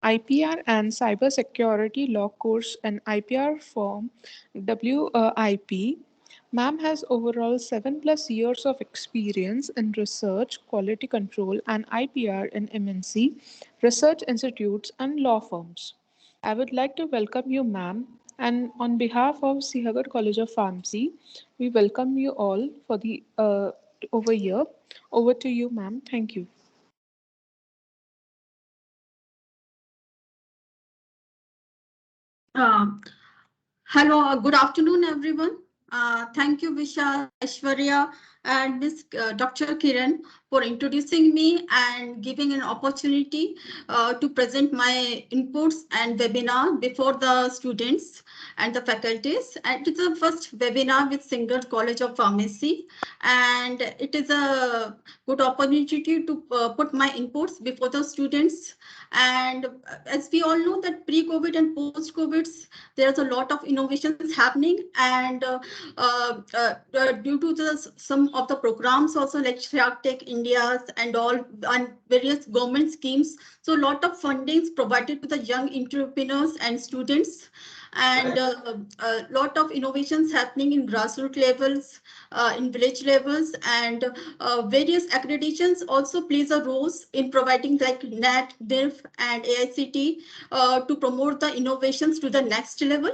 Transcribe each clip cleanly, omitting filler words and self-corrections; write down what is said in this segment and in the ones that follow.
IPR and Cybersecurity Law course and IPR firm WIP. Ma'am has overall 7+ years of experience in research, quality control, and IPR in MNC, research institutes, and law firms. I would like to welcome you, ma'am, and on behalf of Sihagar College of Pharmacy, we welcome you all for the over here. Over to you, ma'am. Thank you. Uh, Hello, good afternoon, everyone. Thank you, Vishal, Aishwarya, and Miss Dr. Kiran for introducing me and giving an opportunity to present my inputs and webinar before the students and the faculties. And it's the first webinar with Singer College of Pharmacy, and it is a good opportunity to put my inputs before the students. And as we all know that pre-COVID and post-COVID, there's a lot of innovations happening, and due to some of the programs also like Shark Tech India's and all and various government schemes, so a lot of fundings provided to the young entrepreneurs and students, and a lot of innovations happening in grassroots levels, in village levels, and various accreditations also plays a role in providing like NAT, DIRF, and AICT to promote the innovations to the next level.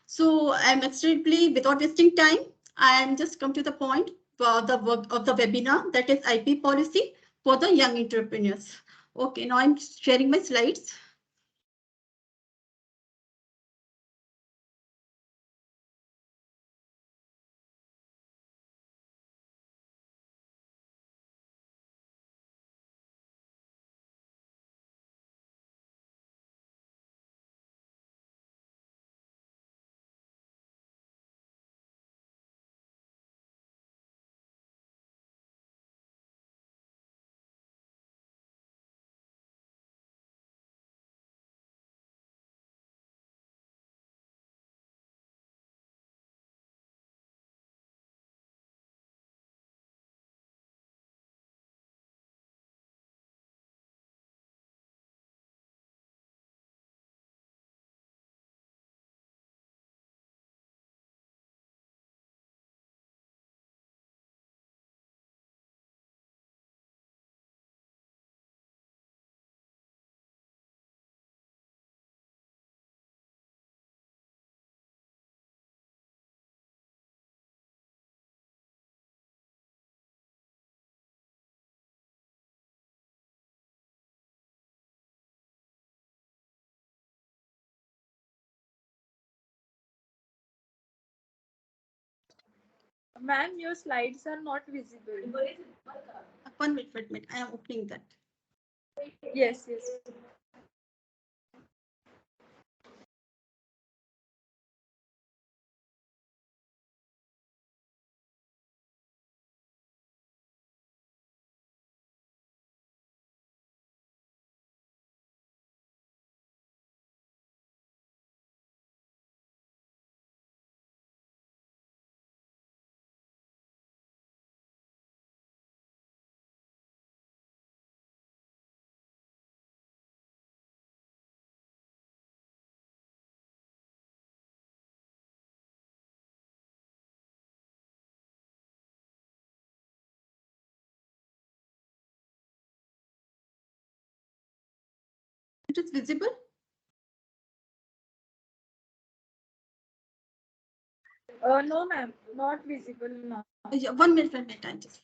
So I'm extremely, without wasting time, I am just come to the point for the work of the webinar, that is IP policy for the young entrepreneurs. Okay, now I'm sharing my slides. Ma'am, your slides are not visible. 1 minute, 1 minute. I am opening that. Yes, yes. It is visible. No, ma'am, not visible now. Yeah, 1 minute, 1 minute. I just.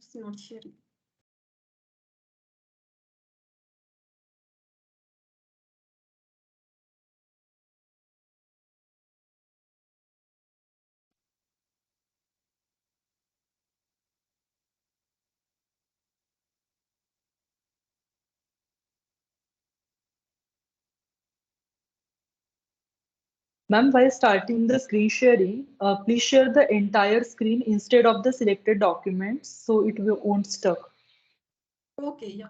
It's not sharing. Ma'am, while starting the screen sharing, please share the entire screen instead of the selected documents so won't stuck. Okay, yeah.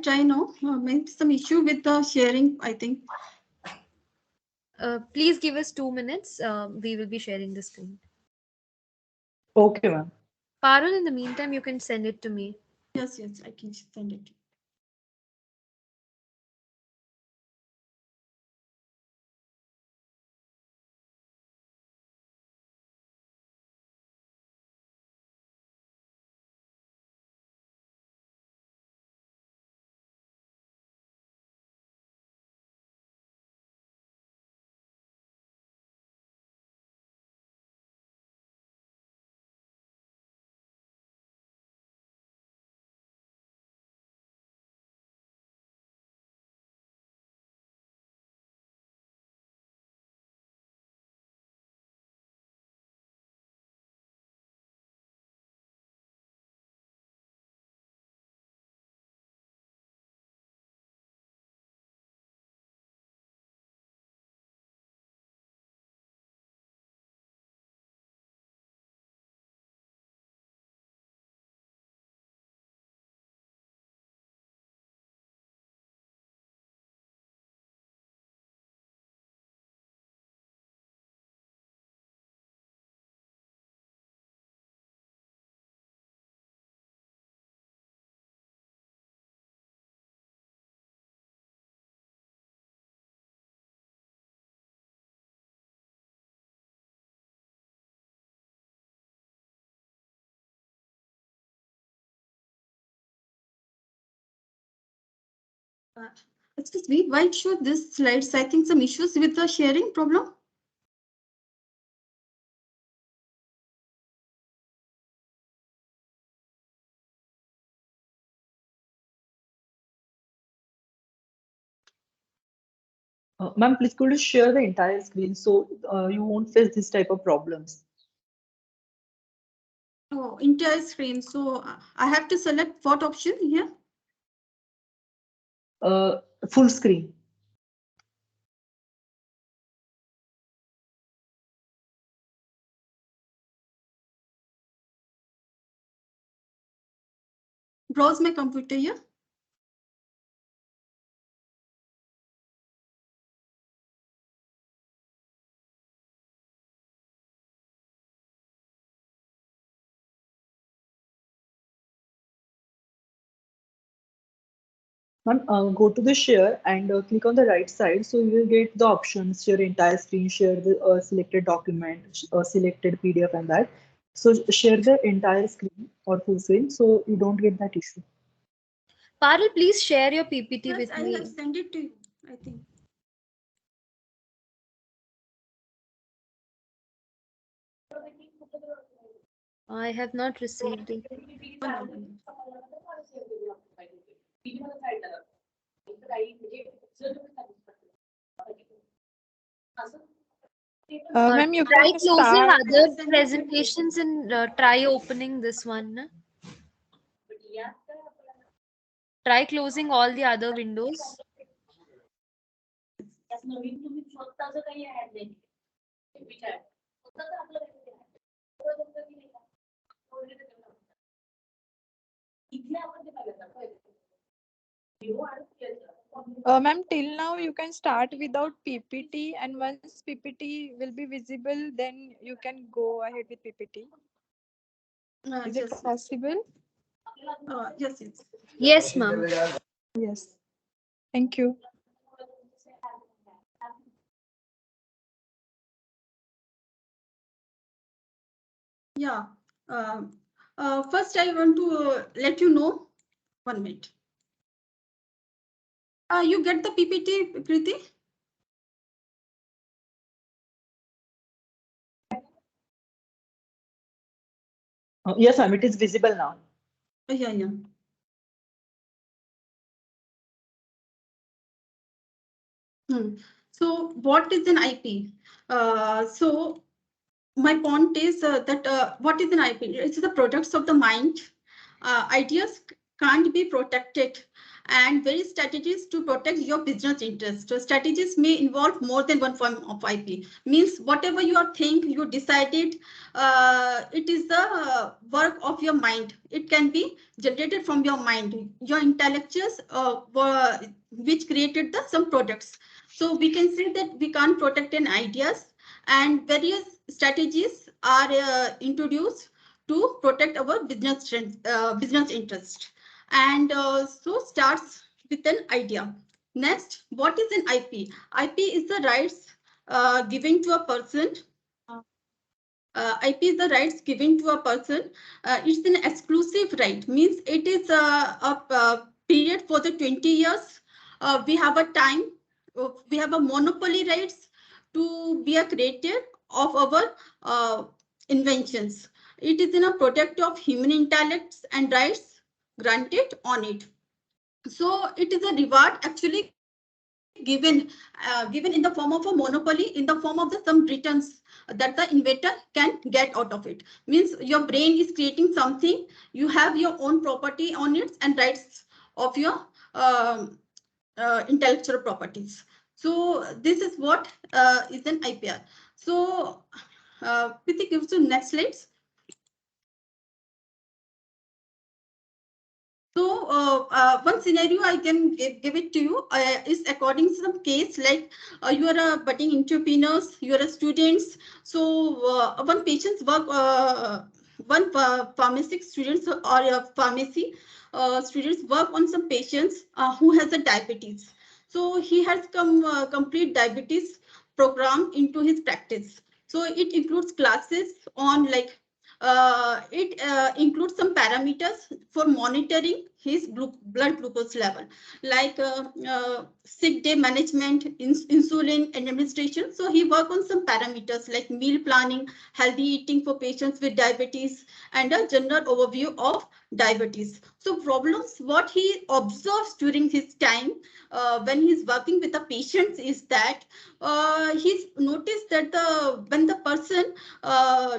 Try now. Maybe some issue with the sharing, I think. Please give us 2 minutes. We will be sharing the screen. Okay, ma'am. Parul, in the meantime, you can send it to me. Yes, yes, I can send it. Uh, Excuse me, why show this slides? I think some issues with the sharing problem. Ma'am, please could you share the entire screen so you won't face this type of problems. Oh, entire screen. So I have to select what option here? Uh, Full screen. Browse my computer here. Ma'am, go to the share and click on the right side. So you will get the options, share entire screen, share the selected document, selected PDF and that. So share the entire screen or full screen so you don't get that issue. Parul, please share your PPT Yes, with I me. have sent it to you, I think. I have not received it. Ma'am, you Try can closing start. other presentations and try opening this one. Na? Try closing all the other windows. Ma'am, till now you can start without PPT, and once PPT will be visible, then you can go ahead with PPT. Is it Yes. possible? Yes, yes. Yes, ma'am. Yes. Thank you. Yeah. First, I want to let you know. 1 minute. You get the PPT, Kriti? Yes, ma'am, it is visible now. Yeah, yeah. So, what is an IP? So, my point is that what is an IP? It's the products of the mind. Ideas can't be protected, and various strategies to protect your business interest. So strategies may involve more than one form of IP. Means whatever you are think, you decided, it is the work of your mind. It can be generated from your mind. Your intellectuals which created the some products. So we can say that we can't protect an ideas, and various strategies are introduced to protect our business interest. And so starts with an idea. Next, what is an IP? IP is the rights given to a person. IP is the rights given to a person. It's an exclusive right, means it is a period for the 20 years. We have a time, we have a monopoly rights to be a creator of our inventions. It is in a product of human intellects and rights granted on it. So it is a reward actually given in the form of a monopoly, in the form of the some returns that the inventor can get out of it. Means your brain is creating something, you have your own property on it and rights of your intellectual properties. So this is what is an IPR. So Priti gives you next slides. So one scenario I can give it to you is according to some case, like you are a budding entrepreneurs, you are a students. So one patient's work, one pharmacy students or a pharmacy students work on some patients who has a diabetes. So he has complete diabetes program into his practice. So it includes classes on like it includes some parameters for monitoring his blood glucose level, like sick day management, insulin administration. So he work on some parameters like meal planning, healthy eating for patients with diabetes, and a general overview of diabetes. So problems, what he observes during his time when he's working with the patients is that he's noticed that when the person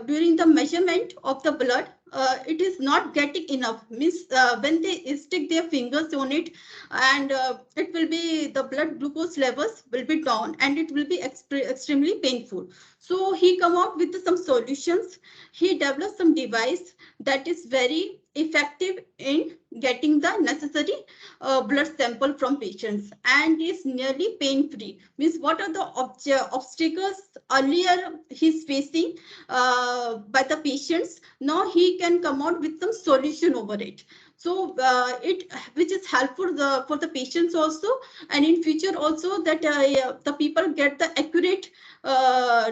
during the measurement of the blood, it is not getting enough. Means when they stick their fingers on it, and it will be the blood glucose levels will be down, and it will be extremely painful. So he come out with some solutions. He developed some device that is very effective in getting the necessary blood sample from patients, and is nearly pain free. Means what are the obstacles earlier he's facing by the patients, now he can come out with some solution over it. So it which is helpful for the patients also, and in future also, that the people get the accurate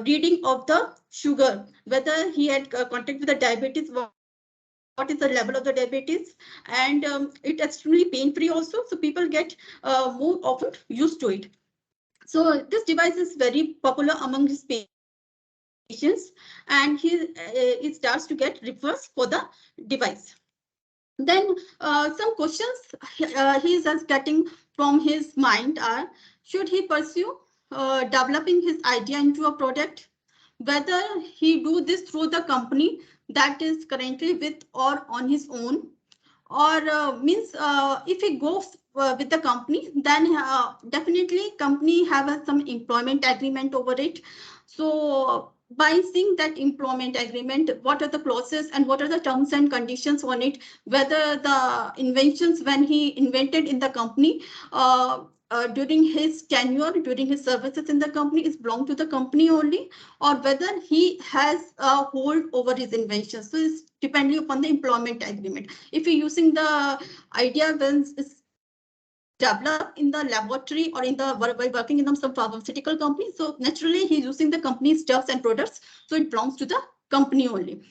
reading of the sugar, whether he had contact with the diabetes, what is the level of the diabetes, and it extremely pain free also, so people get more often used to it. So this device is very popular among his patients, and he starts to get referrals for the device. Then some questions he is just getting from his mind are: should he pursue developing his idea into a product, whether he do this through the company that is currently with or on his own, or means if he goes with the company, then definitely company have some employment agreement over it. So by seeing that employment agreement, what are the clauses and what are the terms and conditions on it, whether the inventions when he invented in the company during his tenure, during his services in the company, is belong to the company only, or whether he has a hold over his inventions. So it's depending upon the employment agreement. If you're using the idea when it's developed in the laboratory or in the by working in some pharmaceutical company, so naturally he's using the company's stuffs and products, so it belongs to the company only.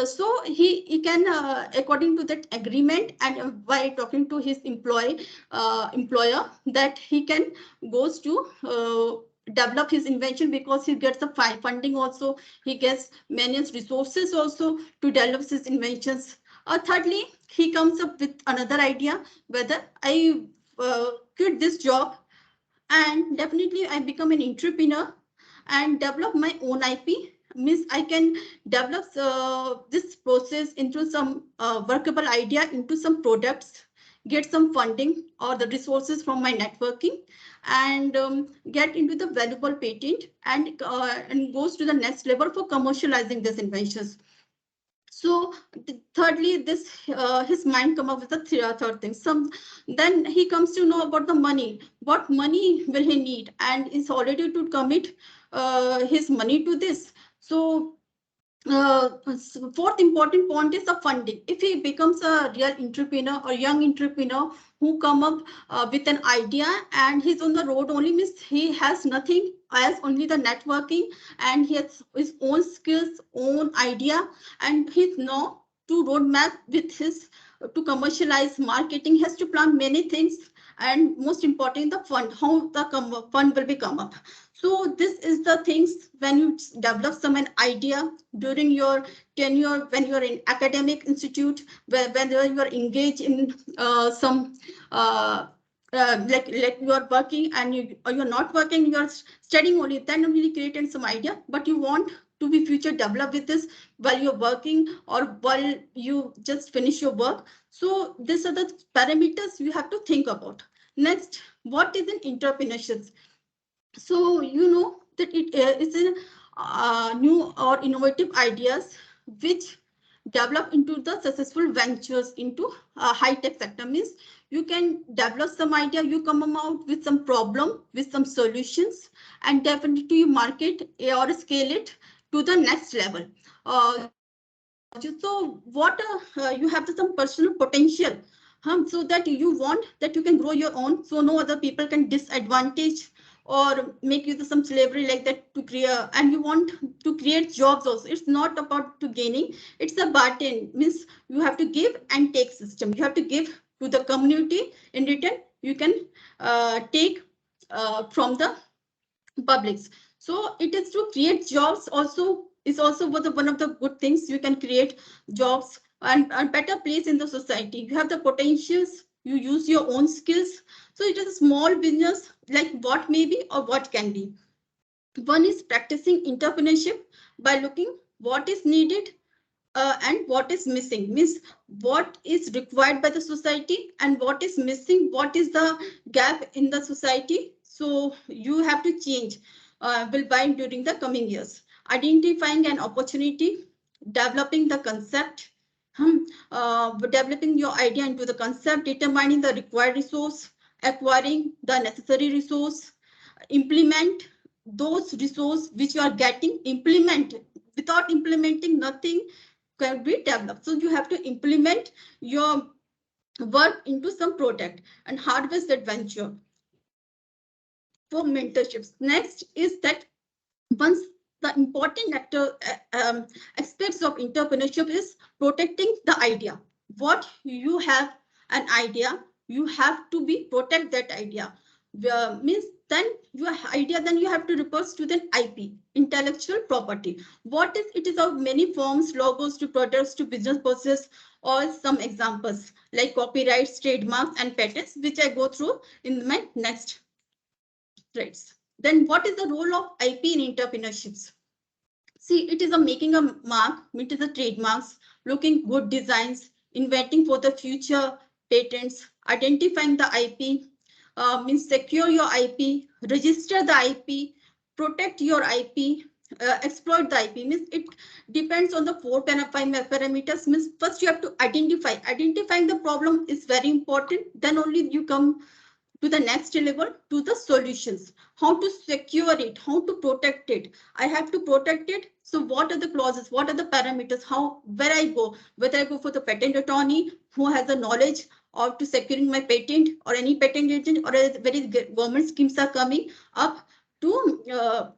So he can according to that agreement, and by talking to his employer, that he can goes to develop his invention, because he gets the funding also, he gets many resources also to develop his inventions. Thirdly, he comes up with another idea, whether I quit this job and definitely I become an entrepreneur and develop my own IP. Means I can develop this process into some workable idea, into some products, get some funding or the resources from my networking, and get into the valuable patent, and goes to the next level for commercializing these inventions. So thirdly, this his mind come up with the third thing. Then he comes to know about the money. What money will he need, and is already to commit his money to this. So fourth important point is the funding. If he becomes a real entrepreneur or young entrepreneur who come up with an idea and he's on the road only, means he has nothing as only the networking, and he has his own skills, own idea, and he's now to roadmap with his to commercialize marketing, has to plan many things, and most important the fund, how the fund will be come up. So this is the things when you develop some an idea during your tenure, when you're in academic institute, whether you are engaged in some like you are working and you're not working, you're studying only, then only creating some idea, but you want to be future develop with this while you're working or while you just finish your work. So these are the parameters you have to think about. Next, what is an entrepreneurship? So you know that it is in new or innovative ideas which develop into the successful ventures into high-tech sector. Means you can develop some idea, you come out with some problem, with some solutions, and definitely you market or scale it to the next level. So what you have some personal potential, so that you want that you can grow your own, so no other people can disadvantage or make you some slavery like that to create. And you want to create jobs also. It's not about to gaining, it's a bargain. Means you have to give and take system. You have to give to the community, in return you can take from the publics. So it is to create jobs also, is also one of the good things. You can create jobs and a better place in the society. You have the potentials, you use your own skills. So it is a small business, like what may be or what can be. One is practicing entrepreneurship by looking what is needed and what is missing. Means what is required by the society and what is missing, what is the gap in the society. So you have to change, will bind during the coming years. Identifying an opportunity, developing the concept, developing your idea into the concept, determining the required resource, acquiring the necessary resource, implement those resources which you are getting, implement. Without implementing, nothing can be developed. So you have to implement your work into some product and harvest that venture for mentorships. Next is that once the important aspects of entrepreneurship is protecting the idea. What you have an idea, you have to be protect that idea. Means then your idea, then you have to refer to the IP, intellectual property. What is it? Is of many forms, logos to products to business process, or some examples like copyrights, trademarks, and patents, which I go through in my next slides. Then what is the role of IP in entrepreneurships? See, it is a making a mark, it is a trademarks, looking good designs, inventing for the future patents, identifying the IP, means secure your IP, register the IP, protect your IP, exploit the IP. Means it depends on the 4 5 parameters. Means first you have to identify. Identifying the problem is very important. Then only you come to the next level, to the solutions. How to secure it, how to protect it. I have to protect it. So what are the clauses? What are the parameters? How, where I go, whether I go for the patent attorney who has the knowledge or to securing my patent, or any patent agent, or very government schemes are coming up to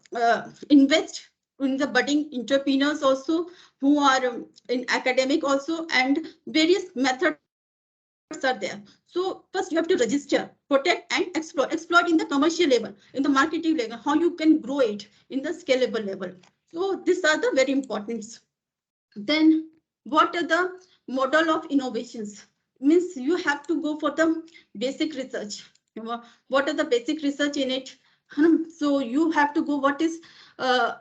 invest in the budding entrepreneurs also, who are in academic also, and various methods are there. So first you have to register, protect, and exploit in the commercial level, in the marketing level, how you can grow it in the scalable level. So these are the very important. Then what are the model of innovations? Means you have to go for the basic research. What are the basic research in it? So you have to go what is uh,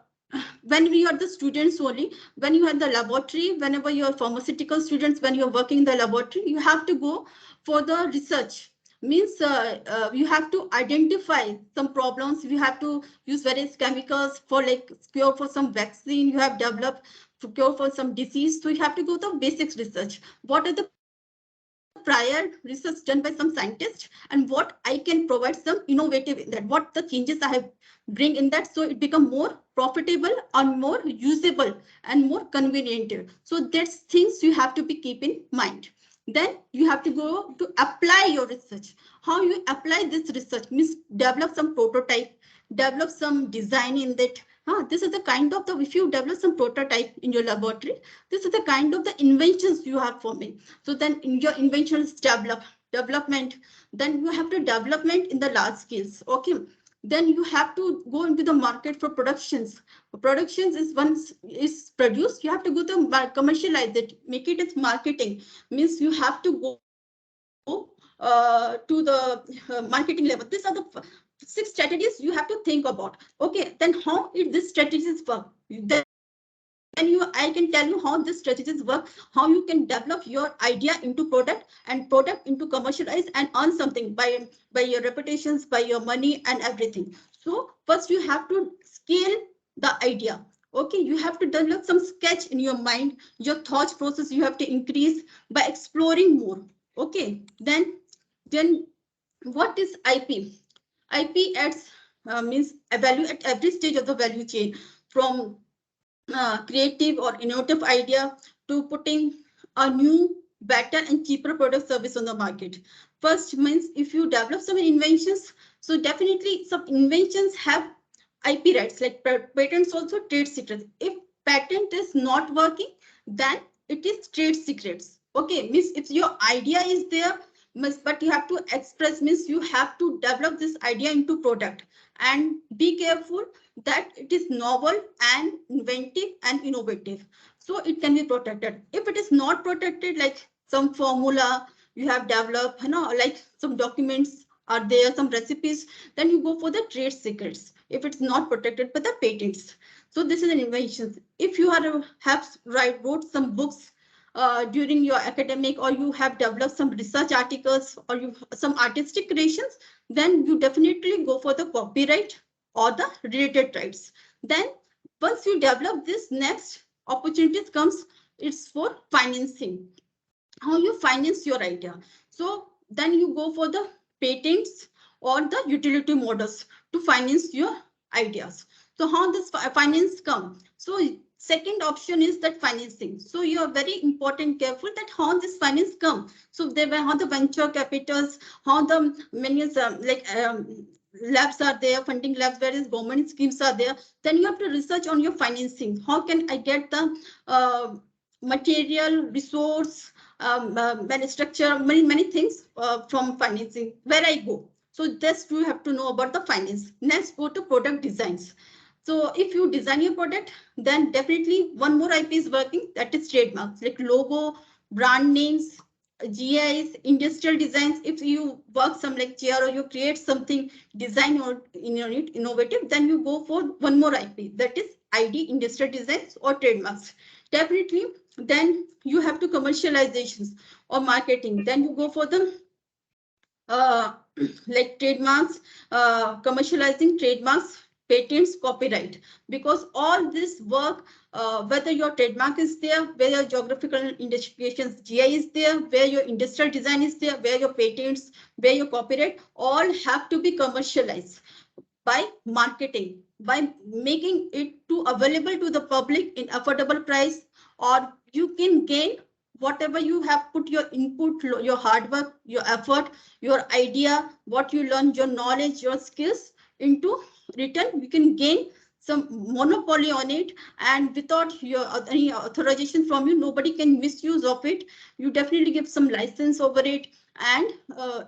when we are the students only, when you are in the laboratory, whenever you are pharmaceutical students, when you are working in the laboratory, you have to go for the research. Means you have to identify some problems. You have to use various chemicals for like cure for some vaccine you have developed, to cure for some disease. So you have to go the basics research. What are the prior research done by some scientists, and what I can provide some innovative in that, what the changes I have bring in that, so it become more profitable and more usable and more convenient. So that's things you have to be keep in mind. Then you have to go to apply your research. How you apply this research means develop some prototype, develop some design in that. This is the kind of the, if you develop some prototype in your laboratory, this is the kind of the inventions you are forming. So then in your inventions development, then you have to development in the large scales. Okay. Then you have to go into the market for productions. Productions is once is produced, you have to go to commercialize it, make it as marketing. Means you have to go to the marketing level. These are the 6 strategies you have to think about. Okay, then how if this strategies work? Then I can tell you how this strategies work, how you can develop your idea into product, and product into commercialize and earn something by your reputations, by your money and everything. So first you have to scale the idea. Okay, you have to develop some sketch in your mind, your thought process you have to increase by exploring more. Okay, then what is IP? IP adds means a value at every stage of the value chain, from creative or innovative idea to putting a new, better and cheaper product service on the market. First means if you develop some inventions, so definitely some inventions have IP rights, like patents also trade secrets. If patent is not working, then it is trade secrets. Okay, means if your idea is there, but you have to express, means you have to develop this idea into product, and be careful that it is novel and inventive and innovative, so it can be protected. If it is not protected, like some formula you have developed, like some documents are there, some recipes, then you go for the trade secrets if it's not protected by the patents. So this is an invention. If you are have wrote some books during your academic, or you have developed some research articles, or you some artistic creations, then you definitely go for the copyright or the related rights. Then once you develop this, next opportunities comes, it's for financing. How you finance your idea. So then you go for the patents or the utility models to finance your ideas. So how this finance come? So second option is that financing. So you are very important careful that how this finance come. So they were how the venture capitals, how the many labs are there, funding labs, various government schemes are there. Then you have to research on your financing. How can I get the material resource, many structure, many things from financing, where I go. So this you have to know about the finance. Next, go to product designs. So if you design your product, then definitely one more IP is working, that is trademarks, like logo, brand names, GIs, industrial designs. If you work some like chair, or you create something design or innovative, then you go for one more IP, that is ID, industrial designs or trademarks. Definitely, then you have to commercializations or marketing. Then you go for the uh, like trademarks, commercializing trademarks patents, copyright, because all this work, whether your trademark is there, where your geographical identifications GI is there, where your industrial design is there, where your patents, where your copyright, all have to be commercialized by marketing, by making it to available to the public in affordable price, or you can gain whatever you have put your input, your hard work, your effort, your idea, what you learn, your knowledge, your skills into return. You can gain some monopoly on it, and without your any authorization from you, nobody can misuse of it. You definitely give some license over it, and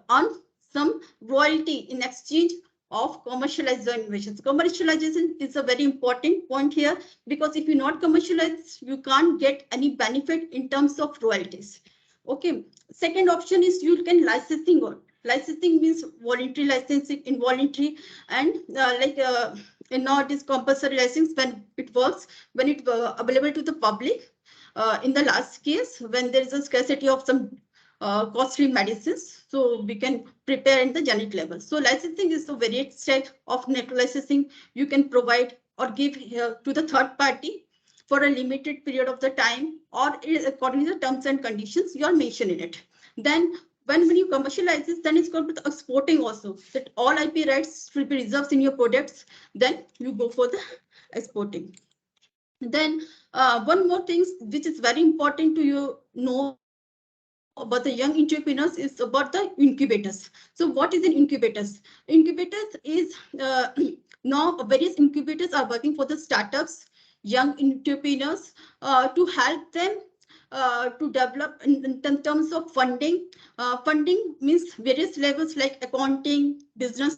earn some royalty in exchange of commercialized innovations. Commercialization is a very important point here, because if you not commercialize, you can't get any benefit in terms of royalties. Okay. Second option is you can licensing on. Licensing means voluntary licensing, involuntary, and now it is compulsory license when it works, when it available to the public. In the last case, when there is a scarcity of some costly medicines, so we can prepare in the generic level. So licensing is the various type of net licensing you can provide or give to the third party for a limited period of the time, or according to the terms and conditions you are mentioned in it. Then when you commercialize this, then it's going to the exporting also, that all IP rights will be reserved in your products. Then you go for the exporting. Then one more thing which is very important to you know about the young entrepreneurs is about the incubators. So what is an incubators? Incubators is now various incubators are working for the startups, young entrepreneurs, to help them to develop in terms of funding. Funding means various levels like accounting, business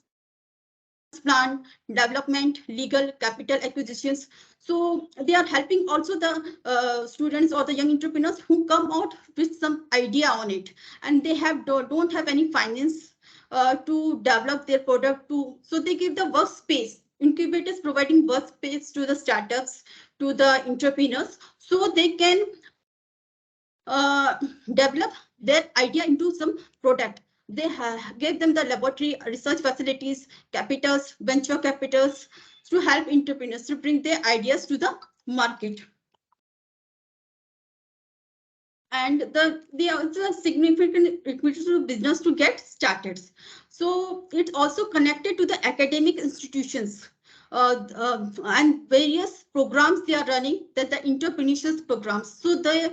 plan, development, legal, capital acquisitions. So they are helping also the students or the young entrepreneurs who come out with some idea on it, and they don't have any finance to develop their product to. So they give the workspace. Incubators providing workspace to the startups, to the entrepreneurs, so they can develop their idea into some product. They gave them the laboratory, research facilities, capitals, venture capitals, to help entrepreneurs to bring their ideas to the market. And they also have significant equity to business to get started. So it's also connected to the academic institutions, and various programs they are running, that the entrepreneurship programs. So they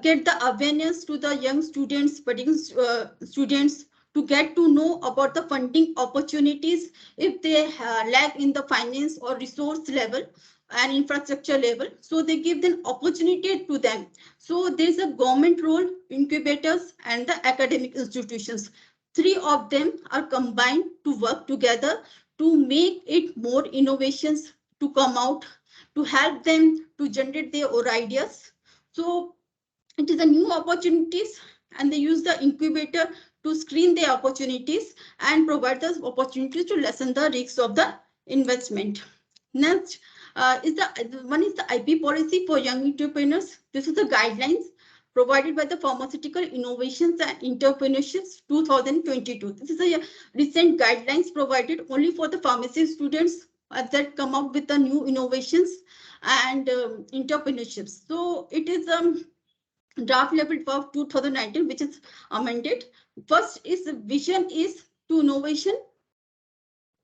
get the awareness to the young students, budding students, to get to know about the funding opportunities if they lack in the finance or resource level and infrastructure level. So they give them opportunity to them. So there's a government role, incubators, and the academic institutions. Three of them are combined to work together to make it more innovations to come out, to help them to generate their own ideas. So it is a new opportunities, and they use the incubator to screen the opportunities and provide the opportunities to lessen the risks of the investment. Next is the IP policy for young entrepreneurs. This is the guidelines provided by the Pharmaceutical Innovations and Entrepreneurships 2022. This is a recent guidelines provided only for the pharmacy students that come up with the new innovations and entrepreneurships. So it is draft level of 2019, which is amended. First is the vision is to innovation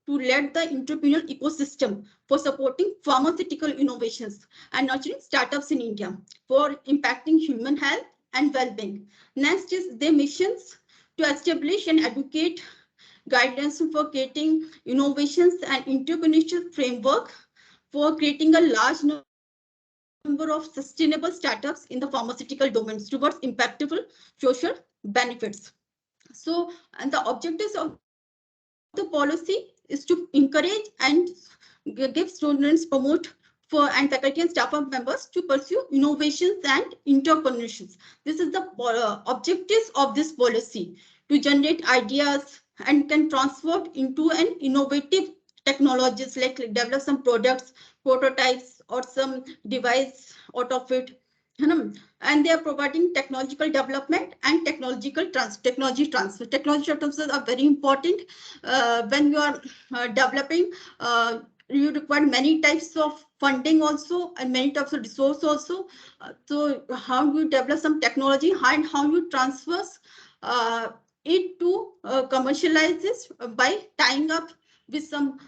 to lead the entrepreneurial ecosystem for supporting pharmaceutical innovations and nurturing startups in India for impacting human health and well-being. Next is their missions to establish and educate guidelines for creating innovations and entrepreneurship framework for creating a large number of sustainable startups in the pharmaceutical domains towards impactful social benefits. So, and the objectives of the policy is to encourage and give students promote for and faculty and staff members to pursue innovations and entrepreneurships. This is the objectives of this policy, to generate ideas and can transfer into an innovative technologies, like develop some products, prototypes, or some device out of it. And they are providing technological development and technology transfer. Technology transfers are very important when you are developing you require many types of funding also and many types of resource also. So how you develop some technology and how you transfer it to commercialize this by tying up with some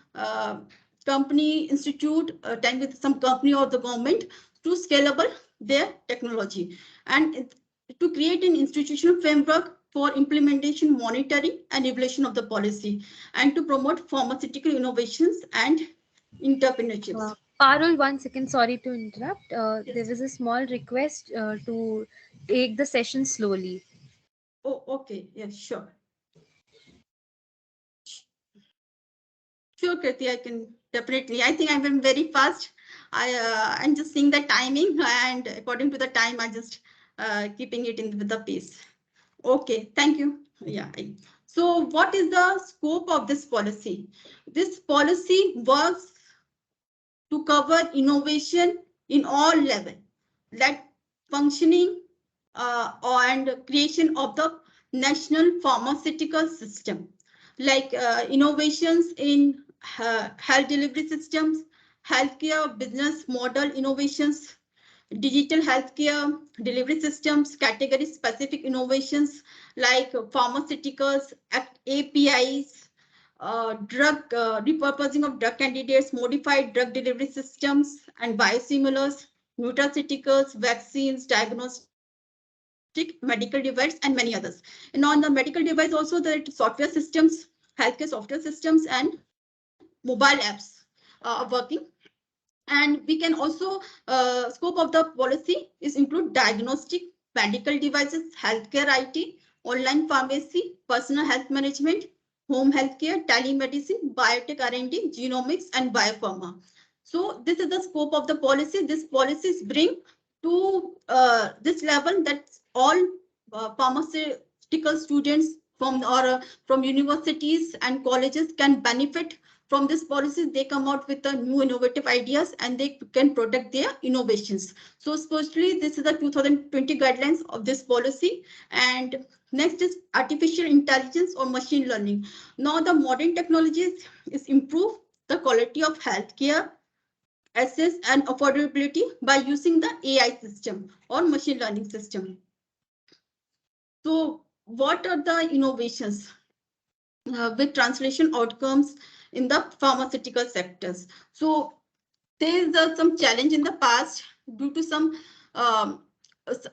company institute, tying with some company or the government to scalable their technology, and to create an institutional framework for implementation, monitoring, and evaluation of the policy, and to promote pharmaceutical innovations and entrepreneurships. Parul, 1 second, sorry to interrupt. There Yes. was a small request to take the session slowly. Oh, okay. Yes, sure. Sure, Kriti, I can definitely. I think I'm very fast. I'm just seeing the timing, and according to the time, I just keeping it in with the pace. Okay, thank you. Yeah. So, what is the scope of this policy? This policy works to cover innovation in all level, like functioning and creation of the national pharmaceutical system, like innovations in health delivery systems, healthcare business model innovations, digital healthcare delivery systems, category specific innovations like pharmaceuticals, APIs, drug repurposing of drug candidates, modified drug delivery systems, and biosimilars, nutraceuticals, vaccines, diagnostic, medical device, and many others. And on the medical device, also the software systems, healthcare software systems, and mobile apps are working. And we can also scope of the policy is include diagnostic, medical devices, healthcare IT, online pharmacy, personal health management, home healthcare, telemedicine, biotech R&D, genomics, and biopharma. So this is the scope of the policy. This policies bring to this level that all pharmaceutical students from universities and colleges can benefit from this policy. They come out with the new innovative ideas and they can protect their innovations. So especially this is the 2020 guidelines of this policy. And next is artificial intelligence or machine learning. Now the modern technologies is improve the quality of healthcare, access and affordability by using the AI system or machine learning system. So what are the innovations with translation outcomes in the pharmaceutical sectors? So there is some challenge in the past due to some um,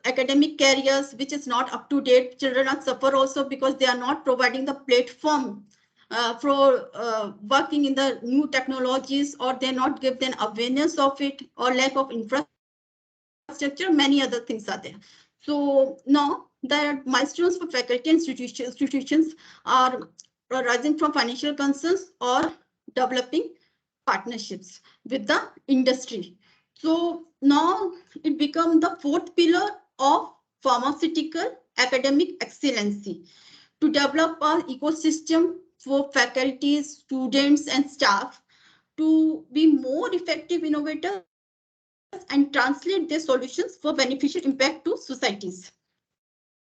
academic careers which is not up to date. Children are suffer also because they are not providing the platform for working in the new technologies, or they not give them awareness of it, or lack of infrastructure. Many other things are there. So now the milestones for faculty and institutions are rising from financial concerns or developing partnerships with the industry. So now it becomes the fourth pillar of pharmaceutical academic excellency, to develop an ecosystem for faculties, students, and staff to be more effective innovators and translate their solutions for beneficial impact to societies.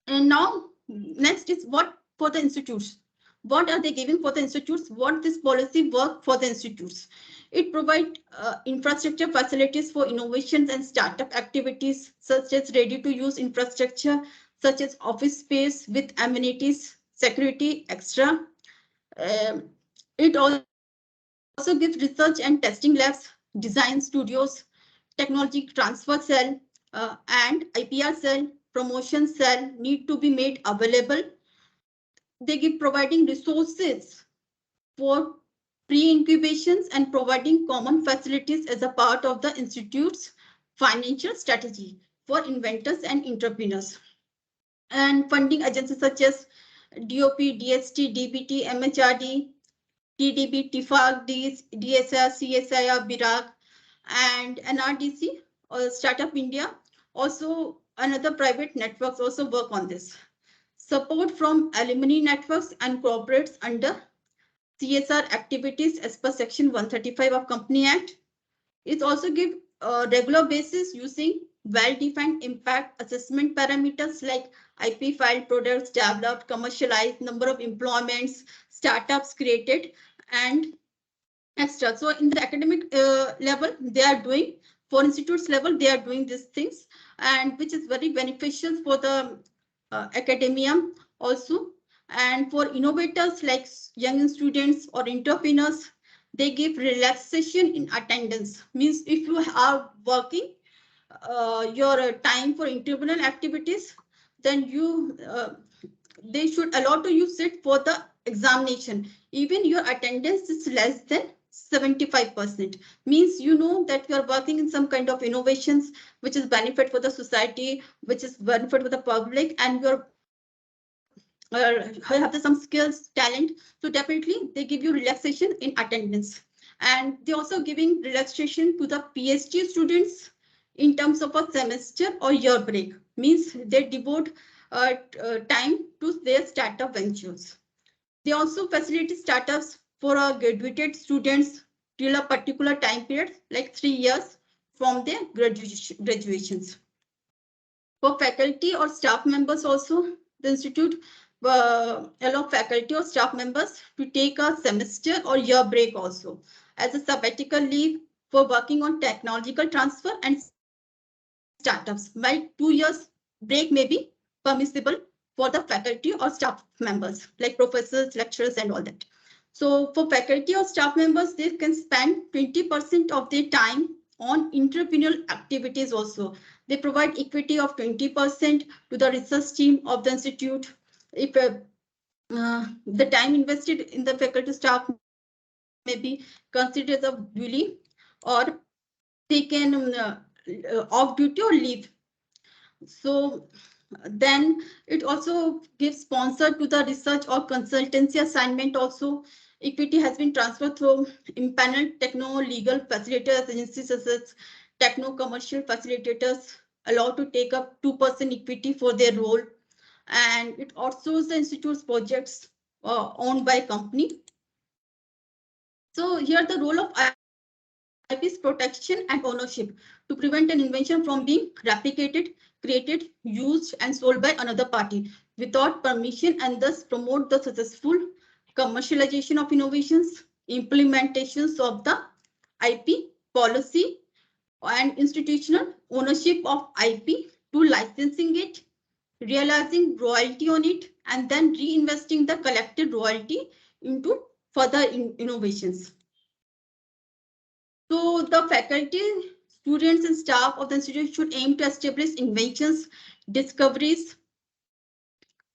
And now, next is what for the institutes. What are they giving for the institutes? What this policy work for the institutes? It provides infrastructure facilities for innovations and startup activities, such as ready-to-use infrastructure, such as office space with amenities, security, extra. Um, it also gives research and testing labs, design studios, technology transfer cell, and IPR cell, promotion cell need to be made available. They give providing resources for pre-incubations and providing common facilities as a part of the institute's financial strategy for inventors and entrepreneurs. And funding agencies such as DOP, DST, DBT, MHRD, TDB, TIFAC, DSR, CSIR, BIRAG, and NRDC, or Startup India. Also, another private networks also work on this. Support from alumni networks and corporates under CSR activities as per Section 135 of Company Act. It also give regular basis using well-defined impact assessment parameters like IP filed, products developed, commercialized, number of employments, startups created, and extra. So in the academic level, they are doing, for institutes level, they are doing these things, and which is very beneficial for the academia also. And for innovators like young students or entrepreneurs, they give relaxation in attendance. Means if you are working your time for internal activities, then you they should allow to you sit for the examination. Even your attendance is less than 75%. Means you know that you are working in some kind of innovations which is benefit for the society, which is benefit for the public, and you're have some skills, talent. So definitely they give you relaxation in attendance. And they also giving relaxation to the PhD students in terms of a semester or year break. Means they devote time to their startup ventures. They also facilitate startups for graduated students till a particular time period, like 3 years from their graduations. For faculty or staff members also, the institute allow faculty or staff members to take a semester or year break also as a sabbatical leave for working on technological transfer and startups. While 2 years break may be permissible for the faculty or staff members, like professors, lecturers, and all that. So for faculty or staff members, they can spend 20% of their time on entrepreneurial activities also. They provide equity of 20% to the research team of the institute. If the time invested in the faculty staff may be considered as a duly, or they can off duty or leave. So then it also gives sponsor to the research or consultancy assignment also. Equity has been transferred through impaneled techno legal facilitators agencies such as techno commercial facilitators allowed to take up 2% equity for their role. And it outsources the institute's projects owned by company. So here the role of IP is protection and ownership to prevent an invention from being replicated, created, used, and sold by another party without permission, and thus promote the successful commercialization of innovations, implementations of the IP policy, and institutional ownership of IP to licensing it, realizing royalty on it, and then reinvesting the collected royalty into further innovations. So the faculty, students, and staff of the institute should aim to establish inventions, discoveries,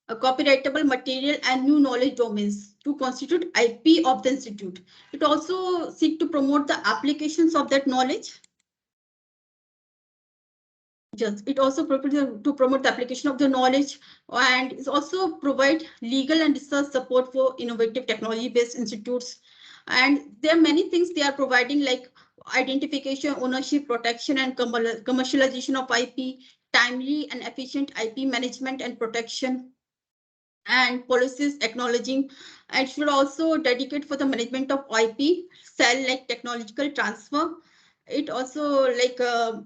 copyrightable material, and new knowledge domains to constitute IP of the institute. It also seek to promote the applications of that knowledge. Yes, it also to promote the application of the knowledge, and it also provide legal and research support for innovative technology-based institutes. And there are many things they are providing, like identification, ownership, protection, and commercialization of IP, timely and efficient IP management and protection, and policies acknowledging, and should also dedicate for the management of IP, cell like technological transfer. It also like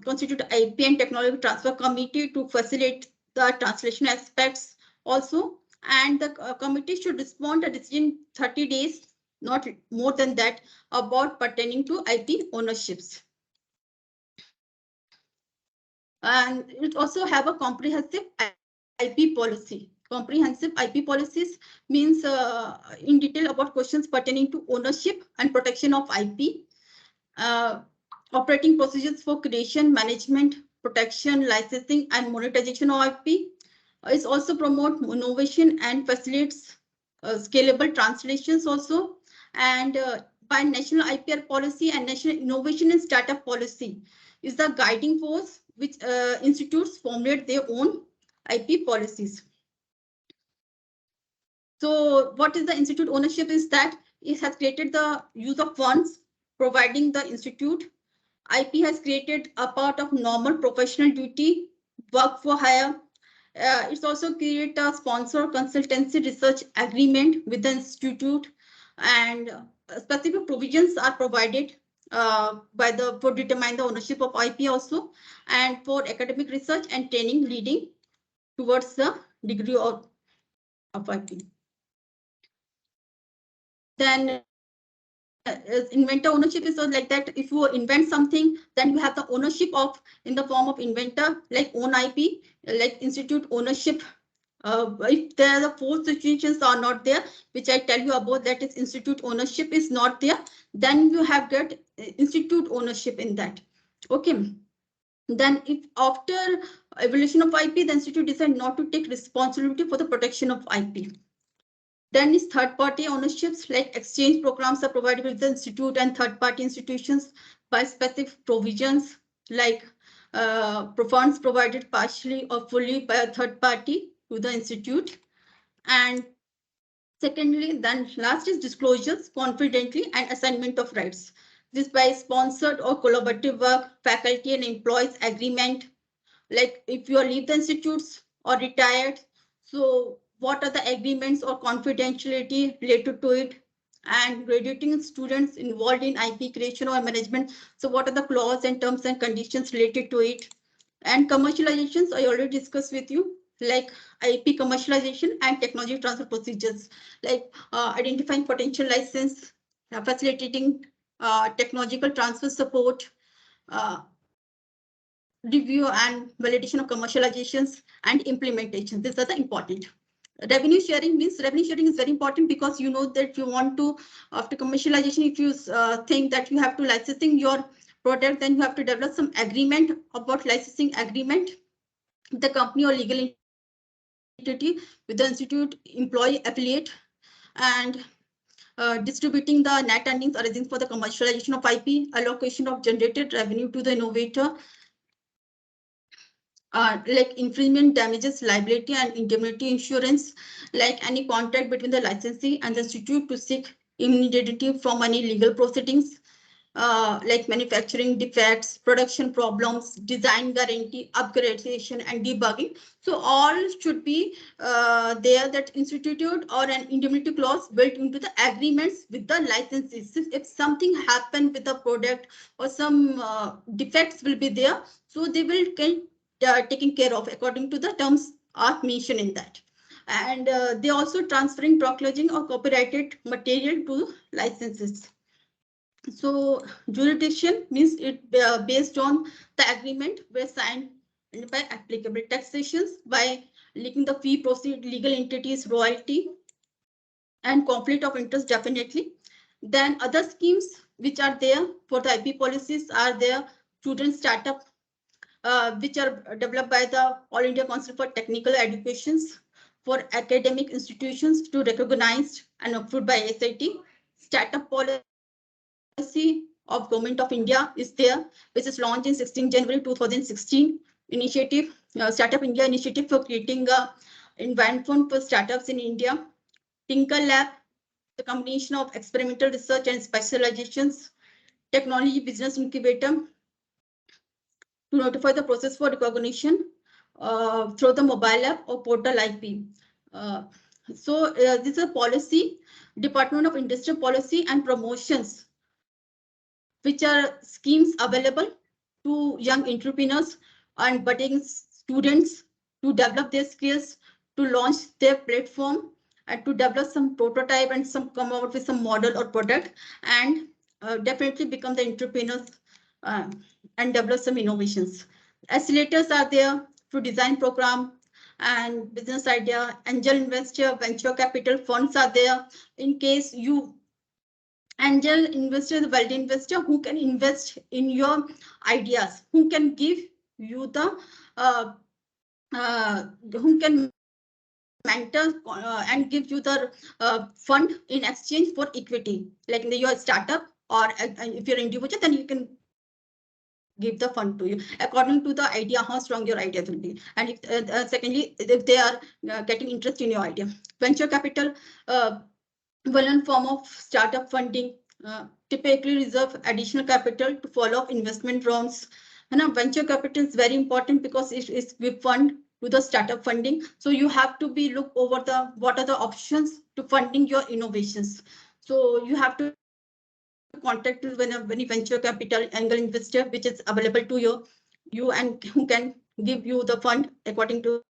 constitute IP and technology transfer committee to facilitate the translation aspects also. And the committee should respond a decision 30 days, not more than that, about pertaining to IP ownerships. And it also have a comprehensive IP policy. Comprehensive IP policies means in detail about questions pertaining to ownership and protection of IP, uh, operating procedures for creation, management, protection, licensing, and monetization of IP. It also promote innovation and facilitates scalable translations also. And by national IPR policy and national innovation and startup policy is the guiding force which institutes formulate their own IP policies. So what is the institute ownership is that it has created the use of funds, providing the institute. IP has created a part of normal professional duty, work for hire. It's also created a sponsor consultancy research agreement with the institute, and specific provisions are provided by the for determine the ownership of IP also, and for academic research and training leading towards the degree of IP. Then inventor ownership is like that. If you invent something, then you have the ownership of in the form of inventor, like own IP, like institute ownership. If there are the four situations are not there, which I tell you about, that is institute ownership is not there, then you have got institute ownership in that. Okay. Then if after evolution of IP, the institute decide not to take responsibility for the protection of IP. Then is third-party ownerships, like exchange programs are provided with the institute and third-party institutions by specific provisions, like funds provided partially or fully by a third party to the institute. And secondly, then last is disclosures, confidently, and assignment of rights. This by sponsored or collaborative work, faculty and employees agreement, like if you leave the institutes or retired, so what are the agreements or confidentiality related to it, and graduating students involved in IP creation or management, so what are the clause and terms and conditions related to it. And commercializations I already discussed with you, like IP commercialization and technology transfer procedures, like identifying potential license, facilitating technological transfer support, uh, review and validation of commercializations and implementation. These are the important. Revenue sharing means revenue sharing is very important, because you know that you want to, after commercialization, if you think that you have to licensing your product, then you have to develop some agreement about licensing agreement, the company or legal entity with the institute employee affiliate, and distributing the net earnings arising for the commercialization of IP, allocation of generated revenue to the innovator, like infringement damages, liability and indemnity insurance, like any contract between the licensee and the institute to seek immunity from any legal proceedings, like manufacturing defects, production problems, design guarantee, upgradation, and debugging. So all should be there, that institute or an indemnity clause built into the agreements with the licensees. If something happened with the product or some defects will be there, so they will get taken care of according to the terms are mentioned in that. And they also transferring, proclaiming or copyrighted material to licenses. So jurisdiction means it based on the agreement were signed by applicable taxations, by linking the fee proceed, legal entities, royalty, and conflict of interest definitely. Then other schemes which are there for the IP policies are there, student startup, which are developed by the All India Council for Technical Educations for academic institutions to recognized and approved by SIT. Startup policy of Government of India is there, which is launched in 16 January 2016. Initiative, Startup India initiative for creating a environment for startups in India. Tinker Lab, the combination of experimental research and specializations. Technology Business Incubator, to notify the process for recognition through the mobile app or portal IP. This is a policy, Department of Industrial Policy and Promotions, which are schemes available to young entrepreneurs and budding students to develop their skills, to launch their platform, and to develop some prototype and some come out with some model or product, and definitely become the entrepreneurs uh, and develop some innovations. Accelerators are there to design program and business idea. Angel investor, venture capital funds are there in case you angel investor, the wealthy investor who can invest in your ideas, who can give you the who can mentor and give you the fund in exchange for equity, like in your startup, or if you're individual, then you can give the fund to you according to the idea, how strong your idea will be. And if, secondly, if they are getting interest in your idea. Venture capital, one form of startup funding, typically reserve additional capital to follow up investment rounds. And venture capital is very important because it is we fund to the startup funding. So you have to be look over the what are the options to funding your innovations. So you have to contact when any venture capital angle investor which is available to you and who can give you the fund according to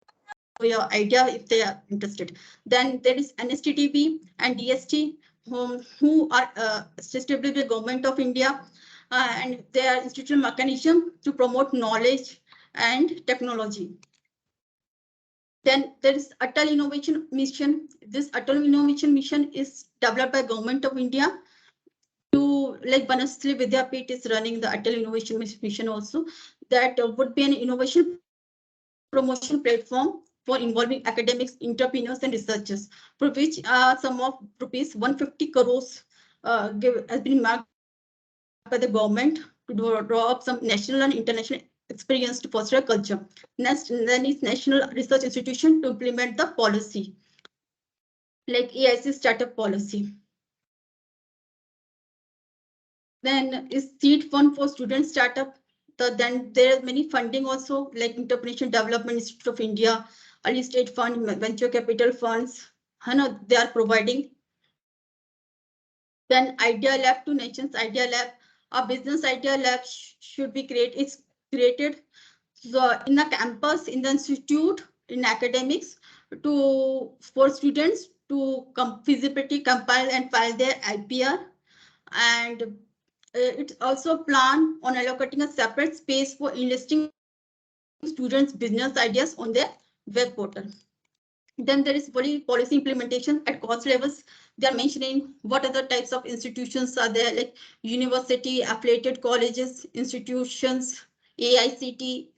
your idea if they are interested. Then there is NSTDB and DST, who who are established by the government of India, and they are institutional mechanism to promote knowledge and technology. Then there is Atal Innovation Mission. This Atal Innovation Mission is developed by Government of India to, like Banasri Vidyapit is running the Atal Innovation Mission also. That would be an innovation promotion platform for involving academics, entrepreneurs, and researchers, for which sum of rupees 150 crores has been marked by the government to draw up some national and international experience to foster a culture. Next, then is National Research Institution to implement the policy, like EIC startup policy. Then is seed fund for student startup. Then there are many funding also, like Entrepreneurship Development Institute of India, early stage fund, venture capital funds. They are providing. Then Idea Lab to Nations Idea Lab, a business idea lab should be created. It's created so in a campus, in the institute, in academics, for students to feasibility compile and file their IPR, and it's also plan on allocating a separate space for enlisting students' business ideas on their web portal. Then there is policy implementation at cost levels. They are mentioning what other types of institutions are there, like university, affiliated colleges, institutions, AICT,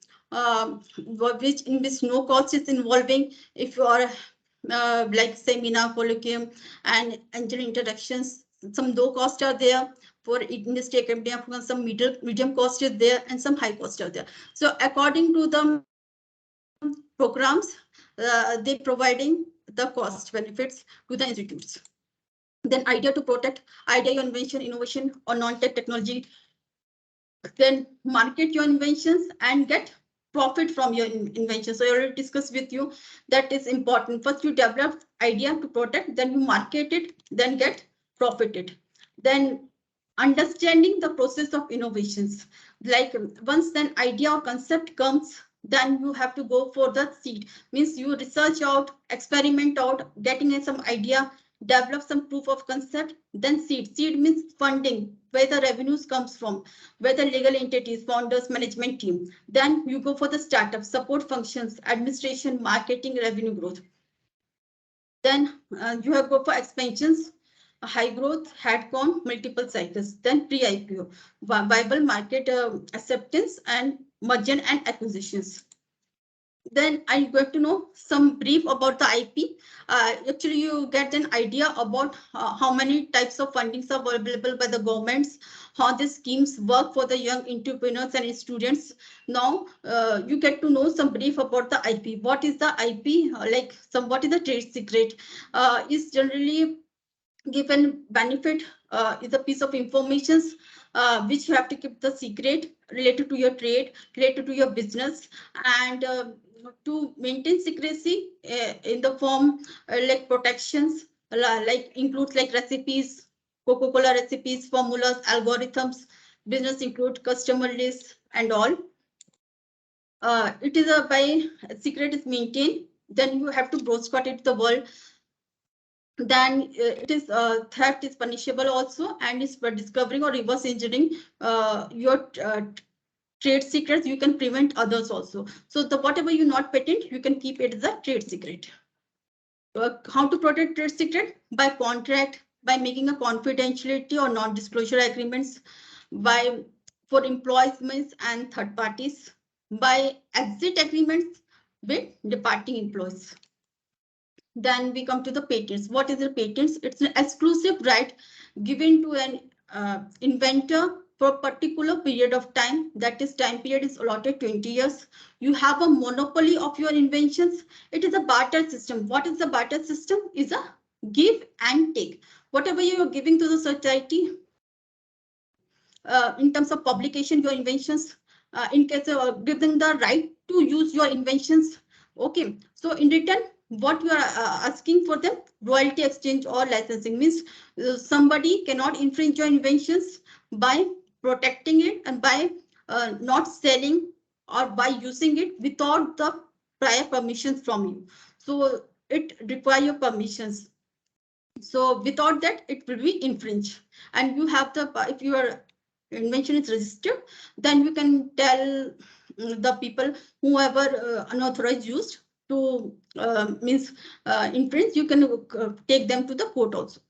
which no cost is involving. If you are like seminar, colloquium, and angel introductions, some low cost are there. For industry academia, some medium cost is there, and some high cost are there. So according to the programs, they providing the cost benefits to the institutes. Then idea to protect idea, your invention, innovation, or non-tech technology. Then market your inventions and get profit from your invention. So I already discussed with you that is important. First you develop idea to protect, then you market it, then get profited. Then understanding the process of innovations. Like once an idea or concept comes, then you have to go for the seed. Means you research out, experiment out, getting some idea, develop some proof of concept, then seed. Seed means funding, where the revenues comes from, where the legal entities, founders, management team. Then you go for the startup, support functions, administration, marketing, revenue growth. Then you have go for expansions, high growth, headcount, multiple cycles. Then pre-IPO, viable market acceptance, and merger and acquisitions. Then I'm going to know some brief about the IP. Actually, you get an idea about how many types of fundings are available by the governments, how the schemes work for the young entrepreneurs and students. Now, you get to know some brief about the IP. What is the IP? What is the trade secret? Is generally given benefit, is a piece of information which you have to keep the secret related to your trade, related to your business, and to maintain secrecy in the form like protections, like includes like recipes, Coca-Cola recipes, formulas, algorithms. Business include customer lists and all. It is a by secret is maintained. Then you have to broadcast it to the world. Then it is theft is punishable also, and is for discovering or reverse engineering your trade secrets, you can prevent others also. So the whatever you not patent, you can keep it as a trade secret. How to protect trade secret? By contract, by making a confidentiality or non-disclosure agreements, by for employees and third parties, by exit agreements with departing employees. Then we come to the patents. What is the patents? It's an exclusive right given to an inventor for a particular period of time. That is, time period is allotted 20 years. You have a monopoly of your inventions. It is a barter system. What is the barter system? Is a give and take. Whatever you are giving to the society in terms of publication, your inventions, in case of giving the right to use your inventions. Okay, so in return, what you are asking for them, royalty exchange or licensing, means somebody cannot infringe your inventions by protecting it and by not selling or by using it without the prior permissions from you. So it requires your permissions. So without that, it will be infringe. And you have the, if your invention is registered, then you can tell the people, whoever unauthorized used to means infringe, you can take them to the court also.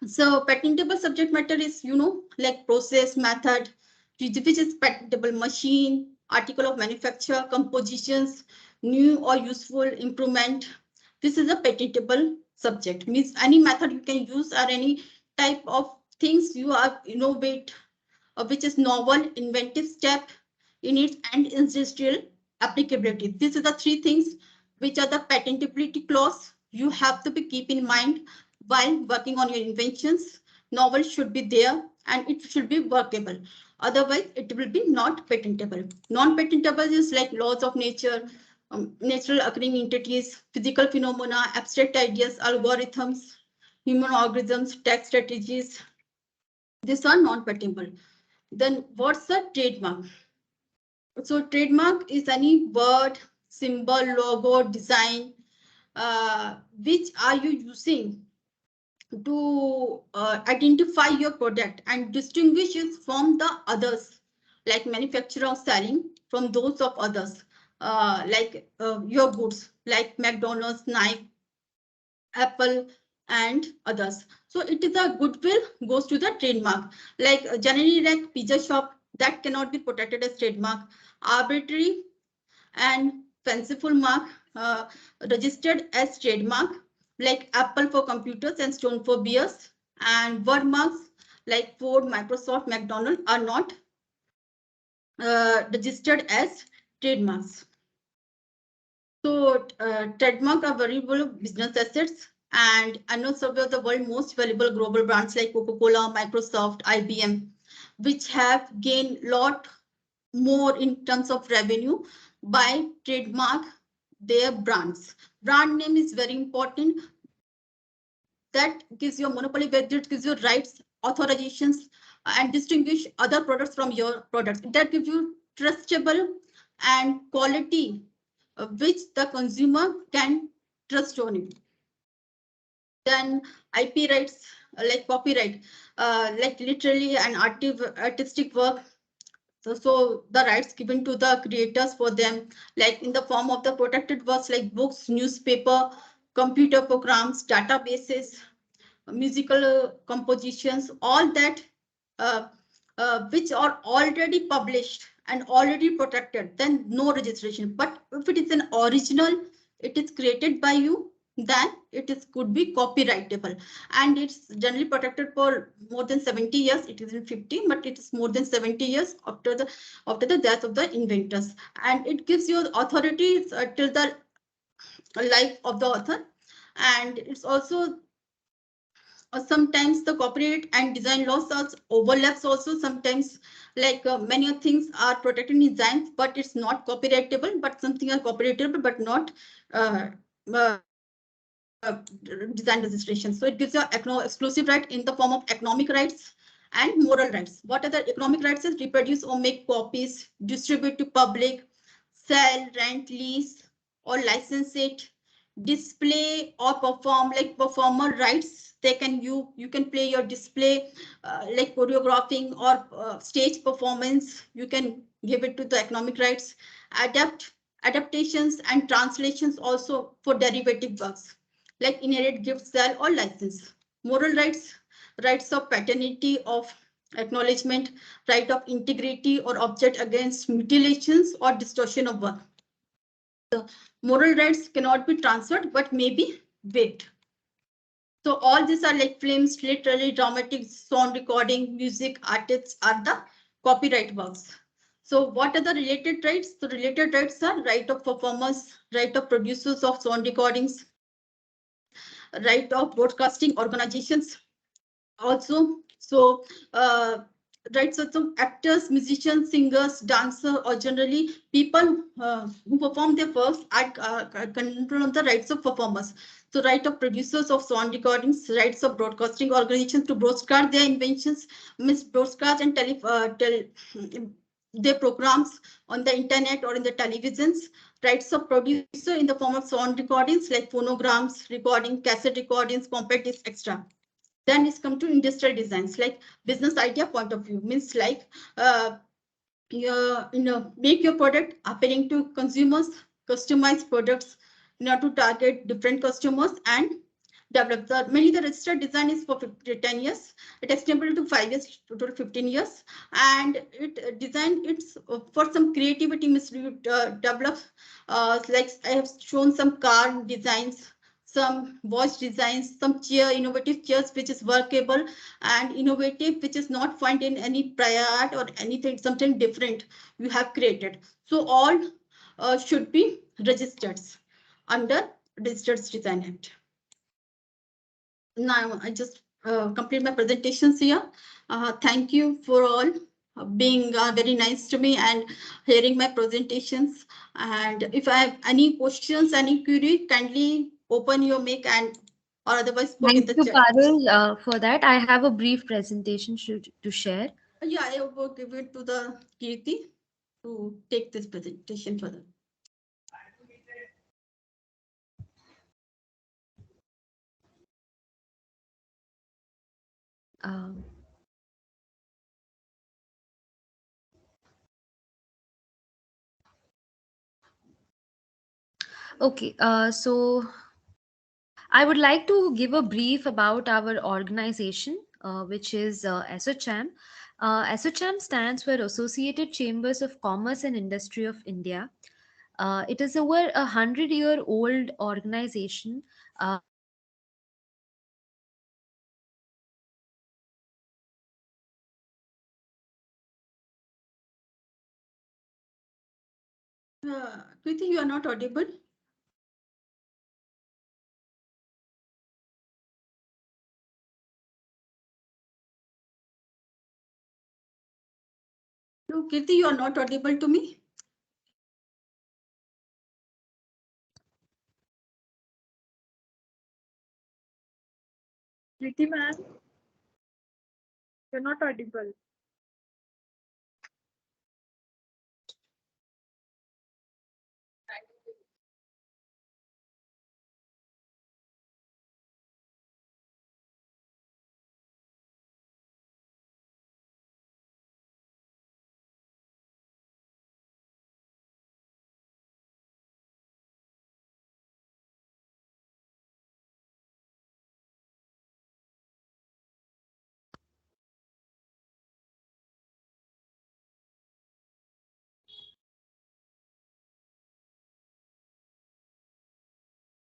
So patentable subject matter is, like process, method, which is patentable, machine, article of manufacture, compositions, new or useful improvement. This is a patentable subject, means any method you can use or any type of things you are innovate, which is novel, inventive step in its and industrial applicability. These are the three things which are the patentability clause you have to be keep in mind while working on your inventions. Novel should be there and it should be workable. Otherwise, it will be not patentable. Non-patentable is like laws of nature, natural occurring entities, physical phenomena, abstract ideas, algorithms, human organisms, tax strategies. These are non-patentable. Then what's a trademark? So trademark is any word, symbol, logo, design, which are you using to identify your product and distinguish it from the others, like manufacturer selling from those of others, like your goods, like McDonald's, Nike, Apple, and others. So it is a goodwill goes to the trademark. Like generic pizza shop, that cannot be protected as trademark. Arbitrary and fanciful mark registered as trademark, like Apple for computers and Stone for beers. And word marks like Ford, Microsoft, McDonald are not registered as trademarks. So trademark are valuable business assets, and annual survey of the world's most valuable global brands like Coca-Cola, Microsoft, IBM, which have gained lot more in terms of revenue by trademark their brands. Brand name is very important. That gives you a monopoly, where it gives you rights, authorizations, and distinguish other products from your products. That gives you trustable and quality, which the consumer can trust on it. Then IP rights, like copyright, like literally an artistic work. So the rights given to the creators for them, like in the form of the protected works like books, newspaper, computer programs, databases, musical compositions, all that uh, which are already published and already protected, then no registration. But if it is an original, it is created by you, then it is could be copyrightable, and it's generally protected for more than 70 years. It is in 50, but it is more than 70 years after the death of the inventors, and it gives you authority till the life of the author. And it's also sometimes the copyright and design laws are overlaps also. Sometimes like many things are protected in designs, but it's not copyrightable, but something are copyrightable but not uh, uh, design registration. So it gives you exclusive right in the form of economic rights and moral rights. What are the economic rights? Is reproduce or make copies, distribute to public, sell, rent, lease, or license it, display or perform, like performer rights. They can you can play your display, like choreographing or stage performance. You can give it to the economic rights. Adaptations and translations also for derivative works, like inherit, gift, sell, or license. Moral rights, rights of paternity, of acknowledgement, right of integrity or object against mutilations or distortion of work. The moral rights cannot be transferred but may be waived. So all these are like films, literary, dramatic, sound recording, music, artists are the copyright works. So what are the related rights? The related rights are right of performers, right of producers of sound recordings, right of broadcasting organizations also. So rights of some actors, musicians, singers, dancer, or generally people who perform their works are control of the rights of performers. So right of producers of sound recordings, rights of broadcasting organizations to broadcast their inventions, broadcast and their programs on the internet or in the televisions, rights of producer in the form of sound recordings like phonograms, recording, cassette recordings, compact disc, etc. Then it's come to industrial designs like business idea point of view, means like make your product appealing to consumers, customize products in order to target different customers and develop mainly the registered design is for 10 years. It is extendable to 5 years, total 15 years, and it design it's for some creativity. Means you develop like I have shown some car designs, some watch designs, some chair, innovative chairs which is workable and innovative, which is not found in any prior art or anything, something different you have created. So all should be registered under Registered Design Act. Now I just complete my presentations here. Thank you for all being very nice to me and hearing my presentations. And if I have any questions, any query, kindly open your mic and or otherwise put in Thank the you, chat. Parul, for that. I have a brief presentation to share. Yeah, I will give it to the Kirti to take this presentation further. Um, okay, so I would like to give a brief about our organization, which is ASSOCHAM. ASSOCHAM stands for Associated Chambers of Commerce and Industry of India. It is over 100-year-old organization. Kirti, you are not audible. No, Kirti, you are not audible to me. Kriti ma'am, you're not audible.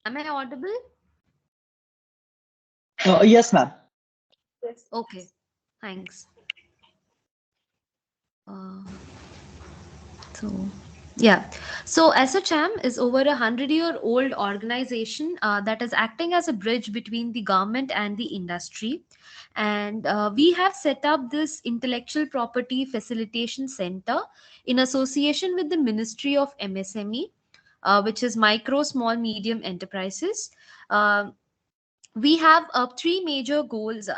Am I audible? Yes, ma'am. Yes. Okay, thanks. Uh, so yeah, so ASSOCHAM is over 100-year-old organization that is acting as a bridge between the government and the industry, and we have set up this intellectual property facilitation center in association with the Ministry of MSME, which is micro, small, medium enterprises. Um we have three major goals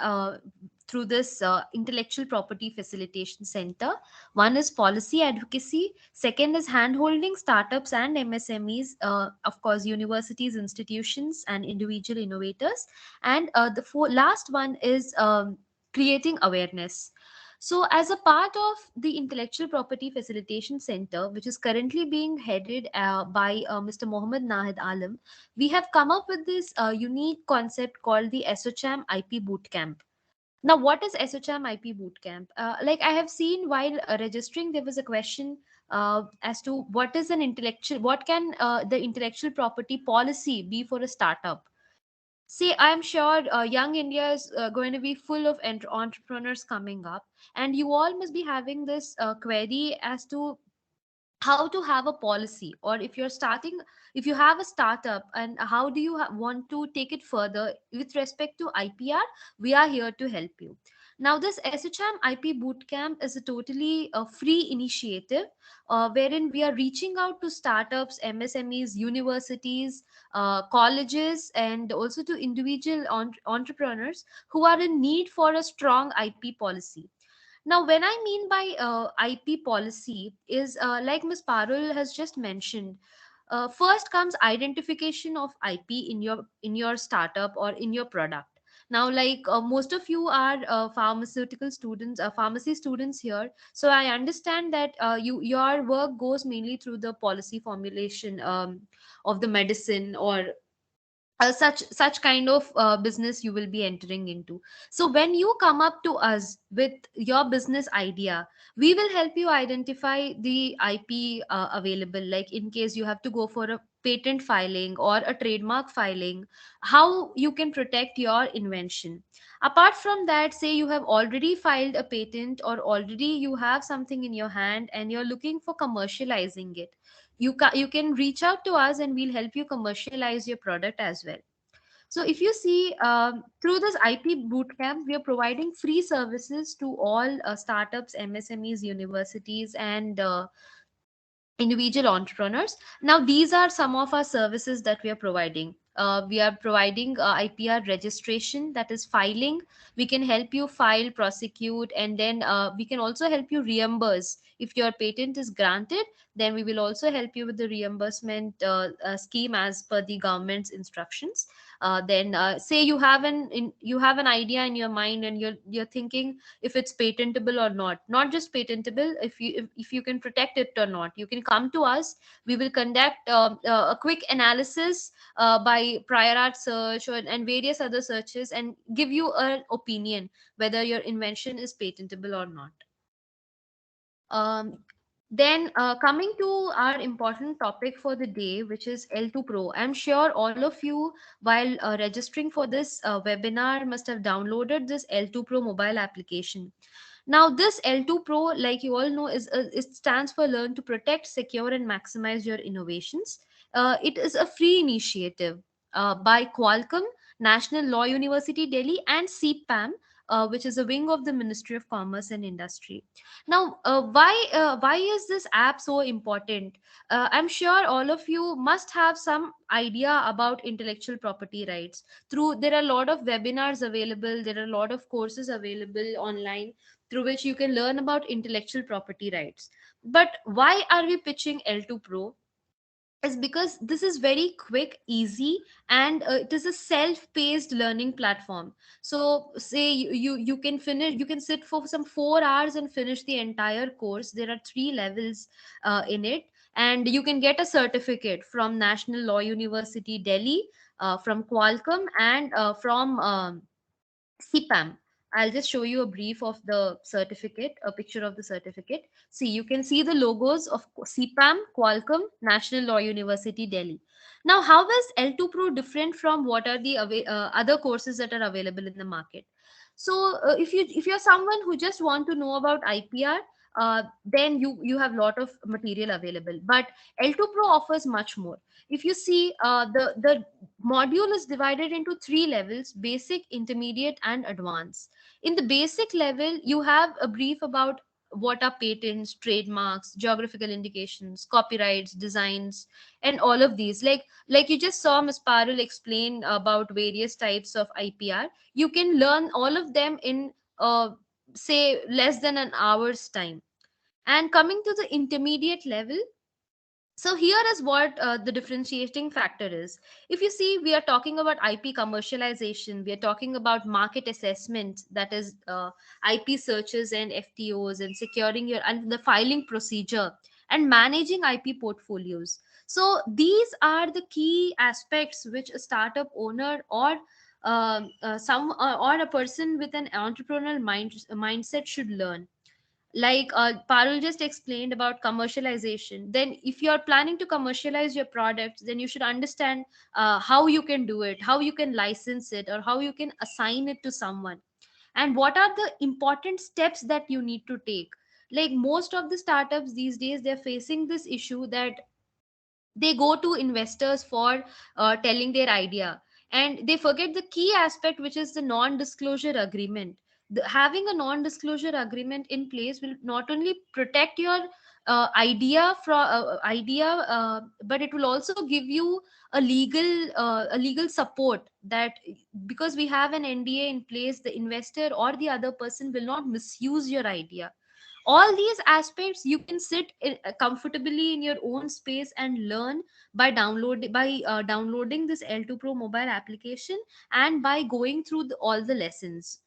through this intellectual property facilitation center. One is policy advocacy, second is handholding startups and MSMEs, of course universities, institutions and individual innovators, and the last one is creating awareness. So as a part of the intellectual property facilitation center, which is currently being headed by Mr. Mohammed Nahid Alam, we have come up with this unique concept called the ASSOCHAM IP Bootcamp. Now, what is ASSOCHAM IP Bootcamp? Like I have seen while registering, there was a question as to what can the intellectual property policy be for a startup? See, I'm sure young India is going to be full of entrepreneurs coming up, and you all must be having this query as to how to have a policy, or if you have a startup and how do you want to take it further with respect to IPR. We are here to help you. Now this SHM IP bootcamp is a totally free initiative wherein we are reaching out to startups, MSMEs, universities, colleges, and also to individual entrepreneurs who are in need for a strong IP policy. Now, when I mean by IP policy is like Ms. Parul has just mentioned, first comes identification of IP in your startup or in your product. Now, like most of you are pharmaceutical students, pharmacy students here, so I understand that your work goes mainly through the policy formulation of the medicine, or such kind of business you will be entering into. So when you come up to us with your business idea, we will help you identify the IP available, like in case you have to go for a patent filing or a trademark filing, how you can protect your invention. Apart from that, say you have already filed a patent, or already you have something in your hand and you're looking for commercializing it, you can reach out to us and we'll help you commercialize your product as well. So if you see, through this IP bootcamp, we are providing free services to all startups, MSMEs, universities, and individual entrepreneurs. Now, these are some of our services that we are providing. We are providing IPR registration, that is filing. We can help you file, prosecute, and then we can also help you reimburse. If your patent is granted, then we will also help you with the reimbursement scheme as per the government's instructions. Then, say you have an idea in your mind and you're thinking if it's patentable or not. Not just patentable, if you can protect it or not, you can come to us. We will conduct a quick analysis by prior art search and various other searches, and give you an opinion whether your invention is patentable or not. Then coming to our important topic for the day, which is L2 Pro. I'm sure all of you, while registering for this webinar, must have downloaded this L2 Pro mobile application. Now, this L2 Pro, like you all know, it stands for Learn to Protect, Secure, and Maximize Your Innovations. It is a free initiative by Qualcomm, National Law University Delhi, and CPAM, which is a wing of the Ministry of Commerce and Industry. Now, why is this app so important? I'm sure all of you must have some idea about intellectual property rights. Through There are a lot of webinars available, there are a lot of courses available online through which you can learn about intellectual property rights. But why are we pitching L2 Pro? Is because this is very quick, easy, and it is a self-paced learning platform. So say you can finish, you can sit for some 4 hours and finish the entire course. There are 3 levels in it, and you can get a certificate from National Law University Delhi, from Qualcomm, and from CPAM. I'll just show you a brief of the certificate, a picture of the certificate. See, you can see the logos of CPAM, Qualcomm, National Law University, Delhi. Now, how is L2 Pro different from what are the other courses that are available in the market? So, if you're someone who just want to know about IPR, then you have lot of material available. But L2 Pro offers much more. If you see, the module is divided into 3 levels: basic, intermediate, and advanced. In the basic level, you have a brief about what are patents, trademarks, geographical indications, copyrights, designs, and all of these. Like you just saw Ms. Parul explain about various types of IPR. You can learn all of them in say less than an hour's time. And coming to the intermediate level, so here is what the differentiating factor is. If you see, we are talking about IP commercialization, we are talking about market assessment, that is IP searches and FTOs, and securing your and the filing procedure, and managing IP portfolios. So these are the key aspects which a startup owner, or or a person with an entrepreneurial mindset should learn. Like Parul just explained about commercialization. Then if you're planning to commercialize your products, then you should understand how you can do it, how you can license it, or how you can assign it to someone, and what are the important steps that you need to take. Like most of the startups these days, they're facing this issue that they go to investors for telling their idea, and they forget the key aspect, which is the non disclosure agreement. Having a non disclosure agreement in place will not only protect your idea, but it will also give you a legal support, that because we have an NDA in place, the investor or the other person will not misuse your idea. All these aspects you can sit comfortably in your own space and learn by downloading this L2 Pro mobile application, and by going through all the lessons.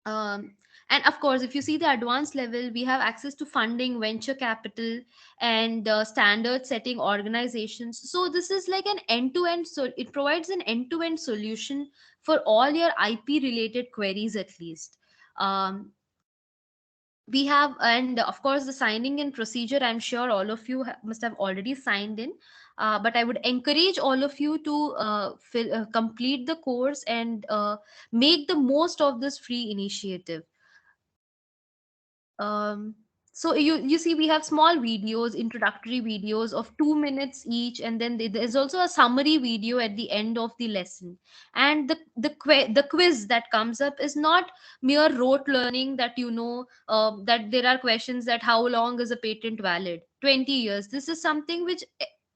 um, and of course, if you see the advanced level, we have access to funding, venture capital, and standard setting organizations. So this is like an end to end, so it provides an end to end solution for all your IP related queries at least. um, we have, and of course the signing in procedure, I'm sure all of you must have already signed in, but I would encourage all of you to complete the course and make the most of this free initiative. um, so you see, we have small videos, introductory videos of 2 minutes each, and then there's also a summary video at the end of the lesson. And the quiz that comes up is not mere rote learning, that that there are questions that how long is a patent valid, 20 years. This is something which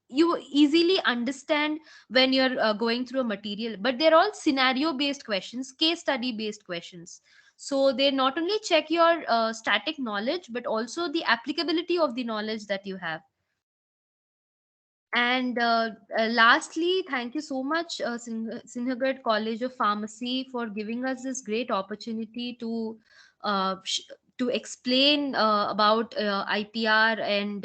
you easily understand when you're going through a material, but they're all scenario based questions, case study based questions. So they not only check your static knowledge, but also the applicability of the knowledge that you have. And lastly, thank you so much, Sinhagad College of Pharmacy, for giving us this great opportunity uh, sh- to explain about IPR, and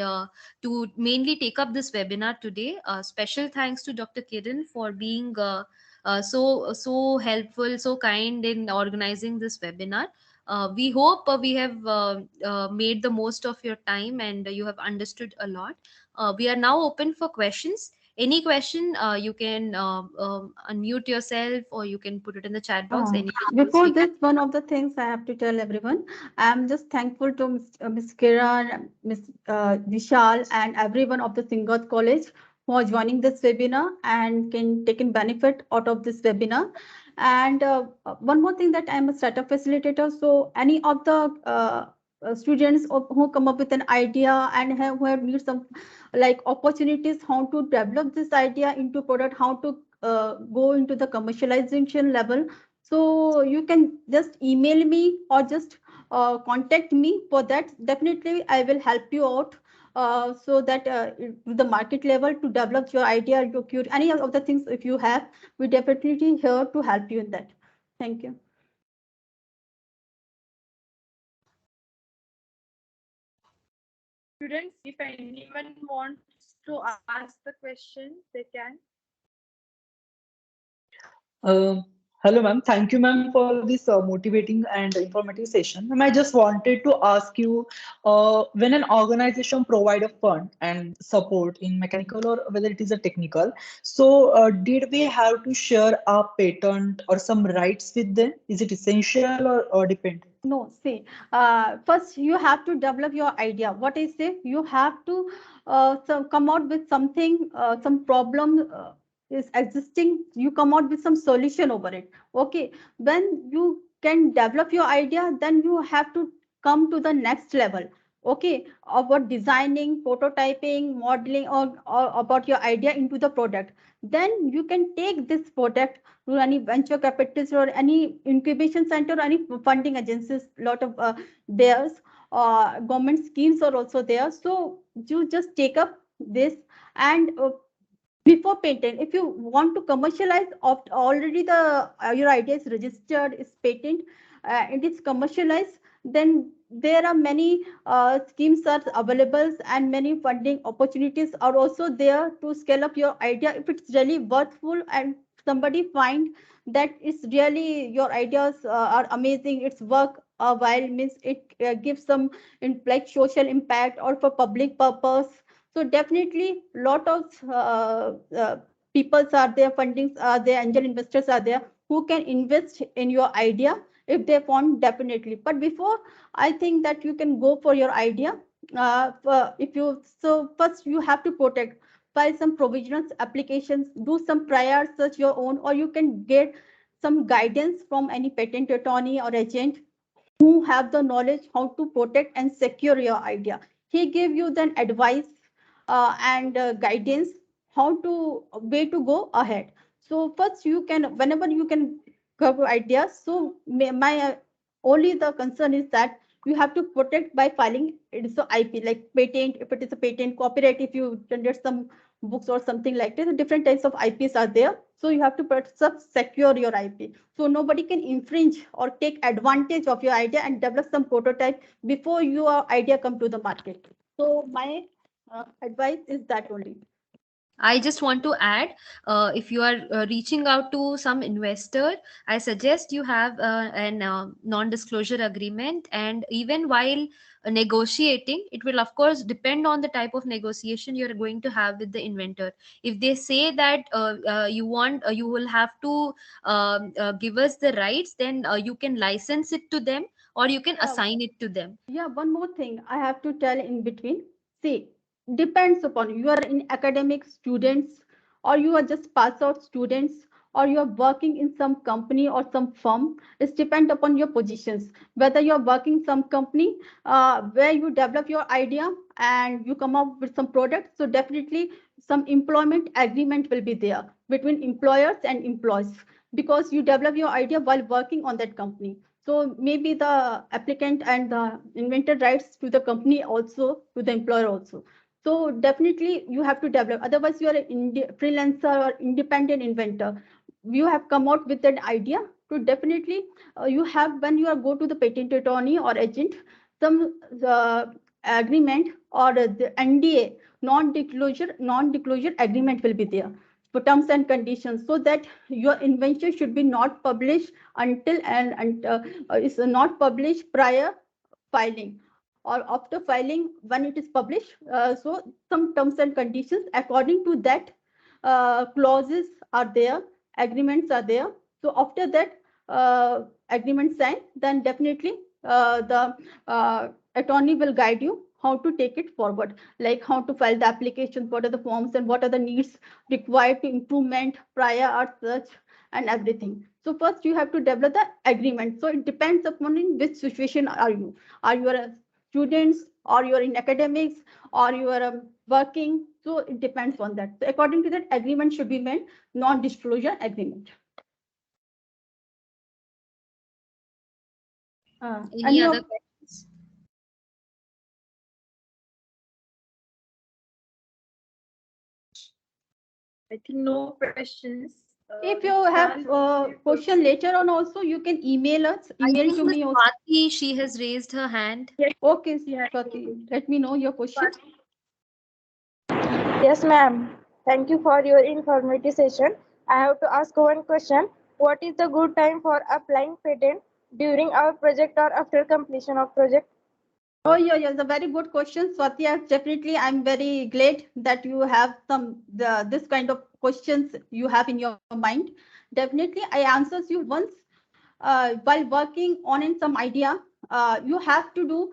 to mainly take up this webinar today. Special thanks to Dr. Kiran for being so helpful, so kind in organizing this webinar. We hope we have made the most of your time, and you have understood a lot. We are now open for questions. Any question, you can unmute yourself, or you can put it in the chat box. Any Before this, one of the things I have to tell everyone, I'm just thankful to Ms. Kiran, Ms. Vishal, and everyone of the Singat College for joining this webinar and can taking benefit out of this webinar. And one more thing, that I'm a startup facilitator. So any of the students who come up with an idea and who have need some like opportunities, how to develop this idea into product, how to go into the commercialization level, so you can just email me or just contact me for that. Definitely I will help you out, so that to the market level to develop your idea, to cure any of the things. If you have, we definitely here to help you in that. Thank you. Students, if anyone wants to ask the question, they can. Hello, ma'am. Thank you, ma'am, for this motivating and informative session. Ma'am, I just wanted to ask you, when an organization provide a fund and support in mechanical or whether it is a technical, so did we have to share a patent or some rights with them? Is it essential or dependent? No, see, first you have to develop your idea. What I say, you have to come out with something, some problem is existing. You come out with some solution over it. Okay, when you can develop your idea, then you have to come to the next level. Okay, about designing, prototyping, modeling, or about your idea into the product. Then you can take this product to any venture capitalists or any incubation center or any funding agencies. Lot of theirs, government schemes are also there. So you just take up this, and before patent, if you want to commercialize, of already the your idea is registered, is patent, it is commercialized, then there are many schemes are available, and many funding opportunities are also there to scale up your idea. If it's really worthful and somebody find that it's really your ideas are amazing, it's work a while, means it gives some like social impact or for public purpose. So definitely, lot of people are there, fundings are there, angel investors are there who can invest in your idea if they want, definitely. But before, I think that you can go for your idea. If you so first you have to protect, file some provisional applications, do some prior search your own, or you can get some guidance from any patent attorney or agent who have the knowledge how to protect and secure your idea. He give you then advice and guidance how to way to go ahead. So first you can, whenever you can cover ideas. So my only the concern is that you have to protect by filing. It is a IP, like patent, if it is a patent, copyright, if you generate some books or something like that, different types of IPs are there. So you have to secure your IP. So nobody can infringe or take advantage of your idea and develop some prototype before your idea come to the market. So my advice is that only. I just want to add, if you are reaching out to some investor, I suggest you have an non-disclosure agreement. And even while negotiating, it will of course depend on the type of negotiation you are going to have with the inventor. If they say that you will have to give us the rights, then you can license it to them or you can Yeah, assign it to them. yeah, one more thing I have to tell in between. See, depends upon you are in academic students, or you are just pass out students, or you are working in some company or some firm. It's depend upon your positions. Whether you are working some company where you develop your idea and you come up with some product, so definitely some employment agreement will be there between employers and employees, because you develop your idea while working on that company. So maybe the applicant and the inventor rights to the company also, to the employer also. So definitely you have to develop. Otherwise, you are a freelancer or independent inventor. You have come out with an idea. So definitely you have, when you are go to the patent attorney or agent, some agreement or the NDA, non-disclosure agreement will be there for terms and conditions, so that your invention should be not published until and is not published prior filing or after filing when it is published. So some terms and conditions according to that clauses are there, agreements are there. So after that agreement signed, then definitely the attorney will guide you how to take it forward, like how to file the application, what are the forms and what are the needs required to improvement prior art search and everything. So first you have to develop the agreement. So it depends upon in which situation are you. Are you a students, or you are in academics, or you are working? So it depends on that. So according to that, agreement should be made, non-disclosure agreement. And Any other your questions? I think no questions. if you have question later on also, you can email us, I email think to Miss me also. Swati, she has raised her hand. Okay, Swati, let me know your question. Yes, ma'am. Thank you for your informative session. I have to ask one question. What is the good time for applying patent during our project or after completion of project? Oh, yeah, yeah, it's a very good question, Swati. Yes, definitely, I'm very glad that you have this kind of questions you have in your mind. Definitely, I answers you once. While working on in some idea, you have to do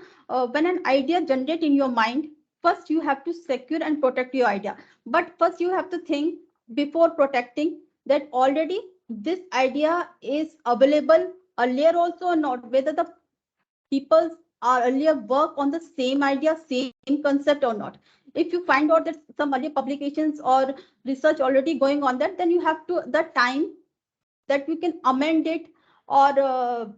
when an idea generate in your mind. First, you have to secure and protect your idea. But first, you have to think before protecting that already this idea is available earlier also or not. Whether the people are earlier work on the same idea, same concept or not. If you find out that some earlier publications or research already going on that, then you have to the time that we can amend it or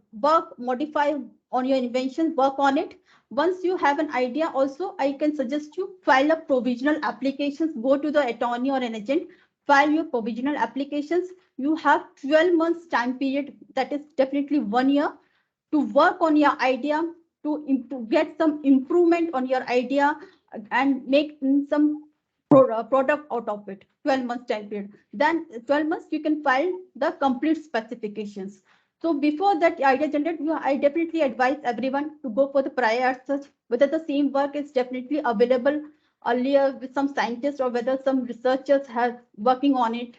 modify on your invention, work on it. Once you have an idea, also I can suggest you file a provisional applications, go to the attorney or an agent, file your provisional applications. You have 12 months time period, that is definitely 1 year, to work on your idea, to get some improvement on your idea and make some product out of it. 12 months time period, then 12 months you can file the complete specifications. So before that idea generate, I definitely advise everyone to go for the prior art search, whether the same work is definitely available earlier with some scientists or whether some researchers have working on it.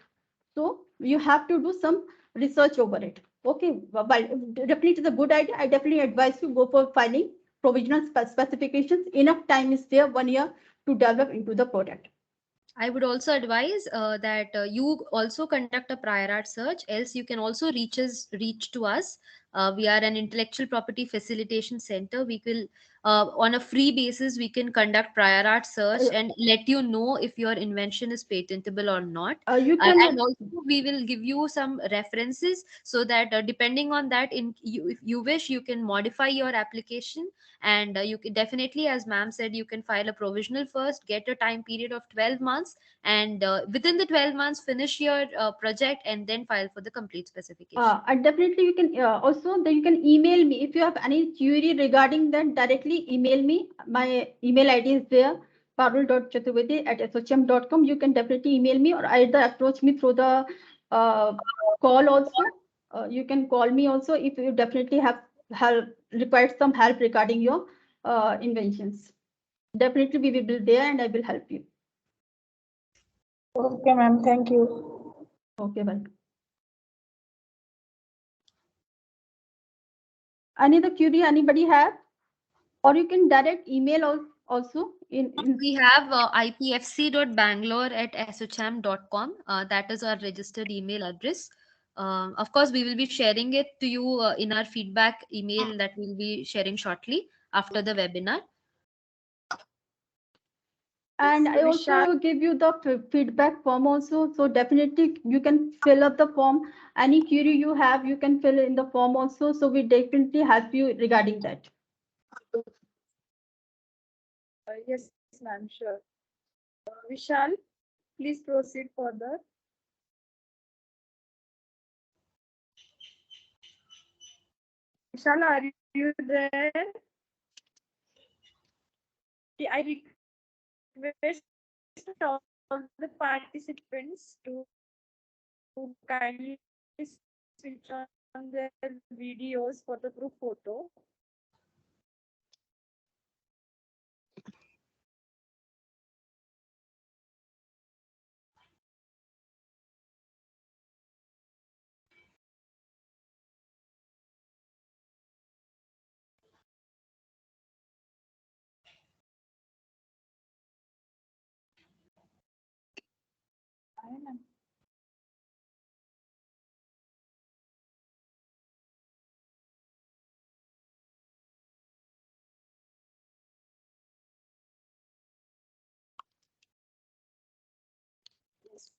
So you have to do some research over it. Okay, but definitely it's a good idea. I definitely advise you go for filing provisional specifications. Enough time is there, 1 year, to develop into the product. I would also advise that you also conduct a prior art search. Else, you can also reach to us. We are an intellectual property facilitation center. We will on a free basis we can conduct prior art search and let you know if your invention is patentable or not. You And can also we will give you some references, so that depending on that, if you wish, you can modify your application. And you can definitely, as ma'am said, you can file a provisional first, get a time period of 12 months, and within the 12 months finish your project, and then file for the complete specification. and definitely you can also then you can email me if you have any query regarding that. Directly email me. My email ID is there, parul.chaturvedi@shm.com. You can definitely email me or either approach me through the uh, call also. You can call me also if you definitely have help required some help regarding your inventions. Definitely we will be there and I will help you. Okay, ma'am. Thank you. Okay, bye. Any other query anybody have? Or you can direct email also in We have ipfc.bangalore@socham.com. That is our registered email address. Of course, we will be sharing it to you in our feedback email that we'll be sharing shortly after the webinar. and I Vishal. also give you the feedback form also. So definitely you can fill up the form. Any query you have, you can fill in the form also. So we definitely help you regarding that. Yes, ma'am, sure. Vishal, please proceed further. Vishal, are you there? I request all the participants to kindly switch on their videos for the group photo. Yes.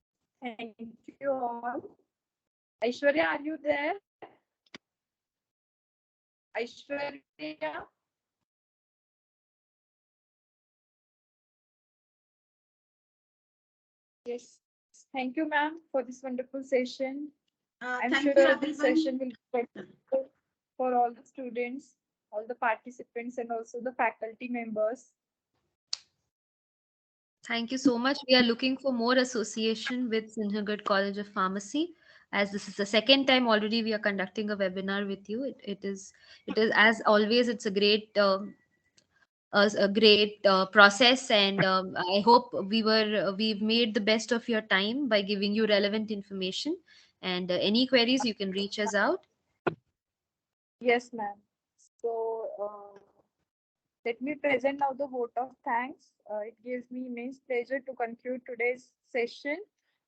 Thank you all. Aishwarya, are you there? Aishwarya? Yes. Thank you, ma'am, for this wonderful session. I'm Thank sure you, this everyone. session will be beneficial for all the students, all the participants, and also the faculty members. Thank you so much. We are looking for more association with Sinhagat College of Pharmacy, as this is the second time already we are conducting a webinar with you. It is as always. It's a great process, and I hope we've made the best of your time by giving you relevant information. And any queries, you can reach us out. Yes, ma'am. So, let me present now the vote of thanks. It gives me immense pleasure to conclude today's session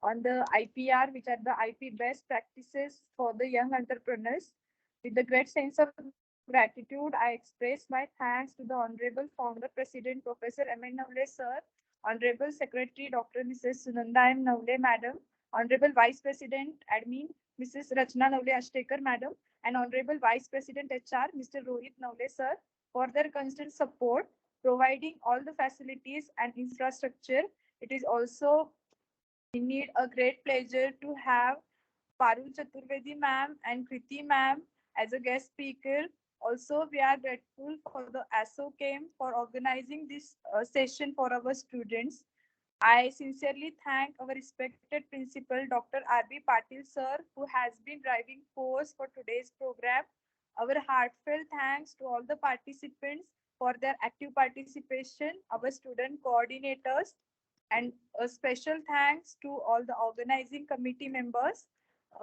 on the IPR, which are the IP best practices for the young entrepreneurs. With a great sense of gratitude, I express my thanks to the Honorable Founder President Professor M. N. Navle, sir, Honorable Secretary Dr. Mrs. Sunanda M. Navle, Madam, Honorable Vice President Admin Mrs. Rachna Navle Ashtekar, Madam, and Honorable Vice President HR Mr. Rohit Navle, sir, for their constant support, providing all the facilities and infrastructure. It is also indeed a great pleasure to have Parul Chaturvedi ma'am and Kriti ma'am as a guest speaker. Also, we are grateful for the ASOCAM for organizing this session for our students. I sincerely thank our respected principal, Dr. R.B. Patil, sir, who has been driving force for today's program. Our heartfelt thanks to all the participants for their active participation, our student coordinators, and a special thanks to all the organizing committee members.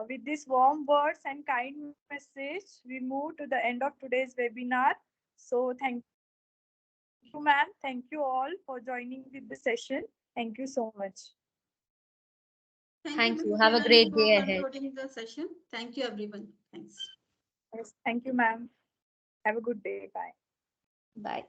With these warm words and kind message, we move to the end of today's webinar. So, thank you, ma'am. Thank you all for joining with the session. Thank you so much. Thank you, Thank Ms. you. Have a Kiran, great for day ahead. concluding the session. Thank you, everyone. Thanks. Yes, thank you, ma'am. Have a good day. Bye. Bye.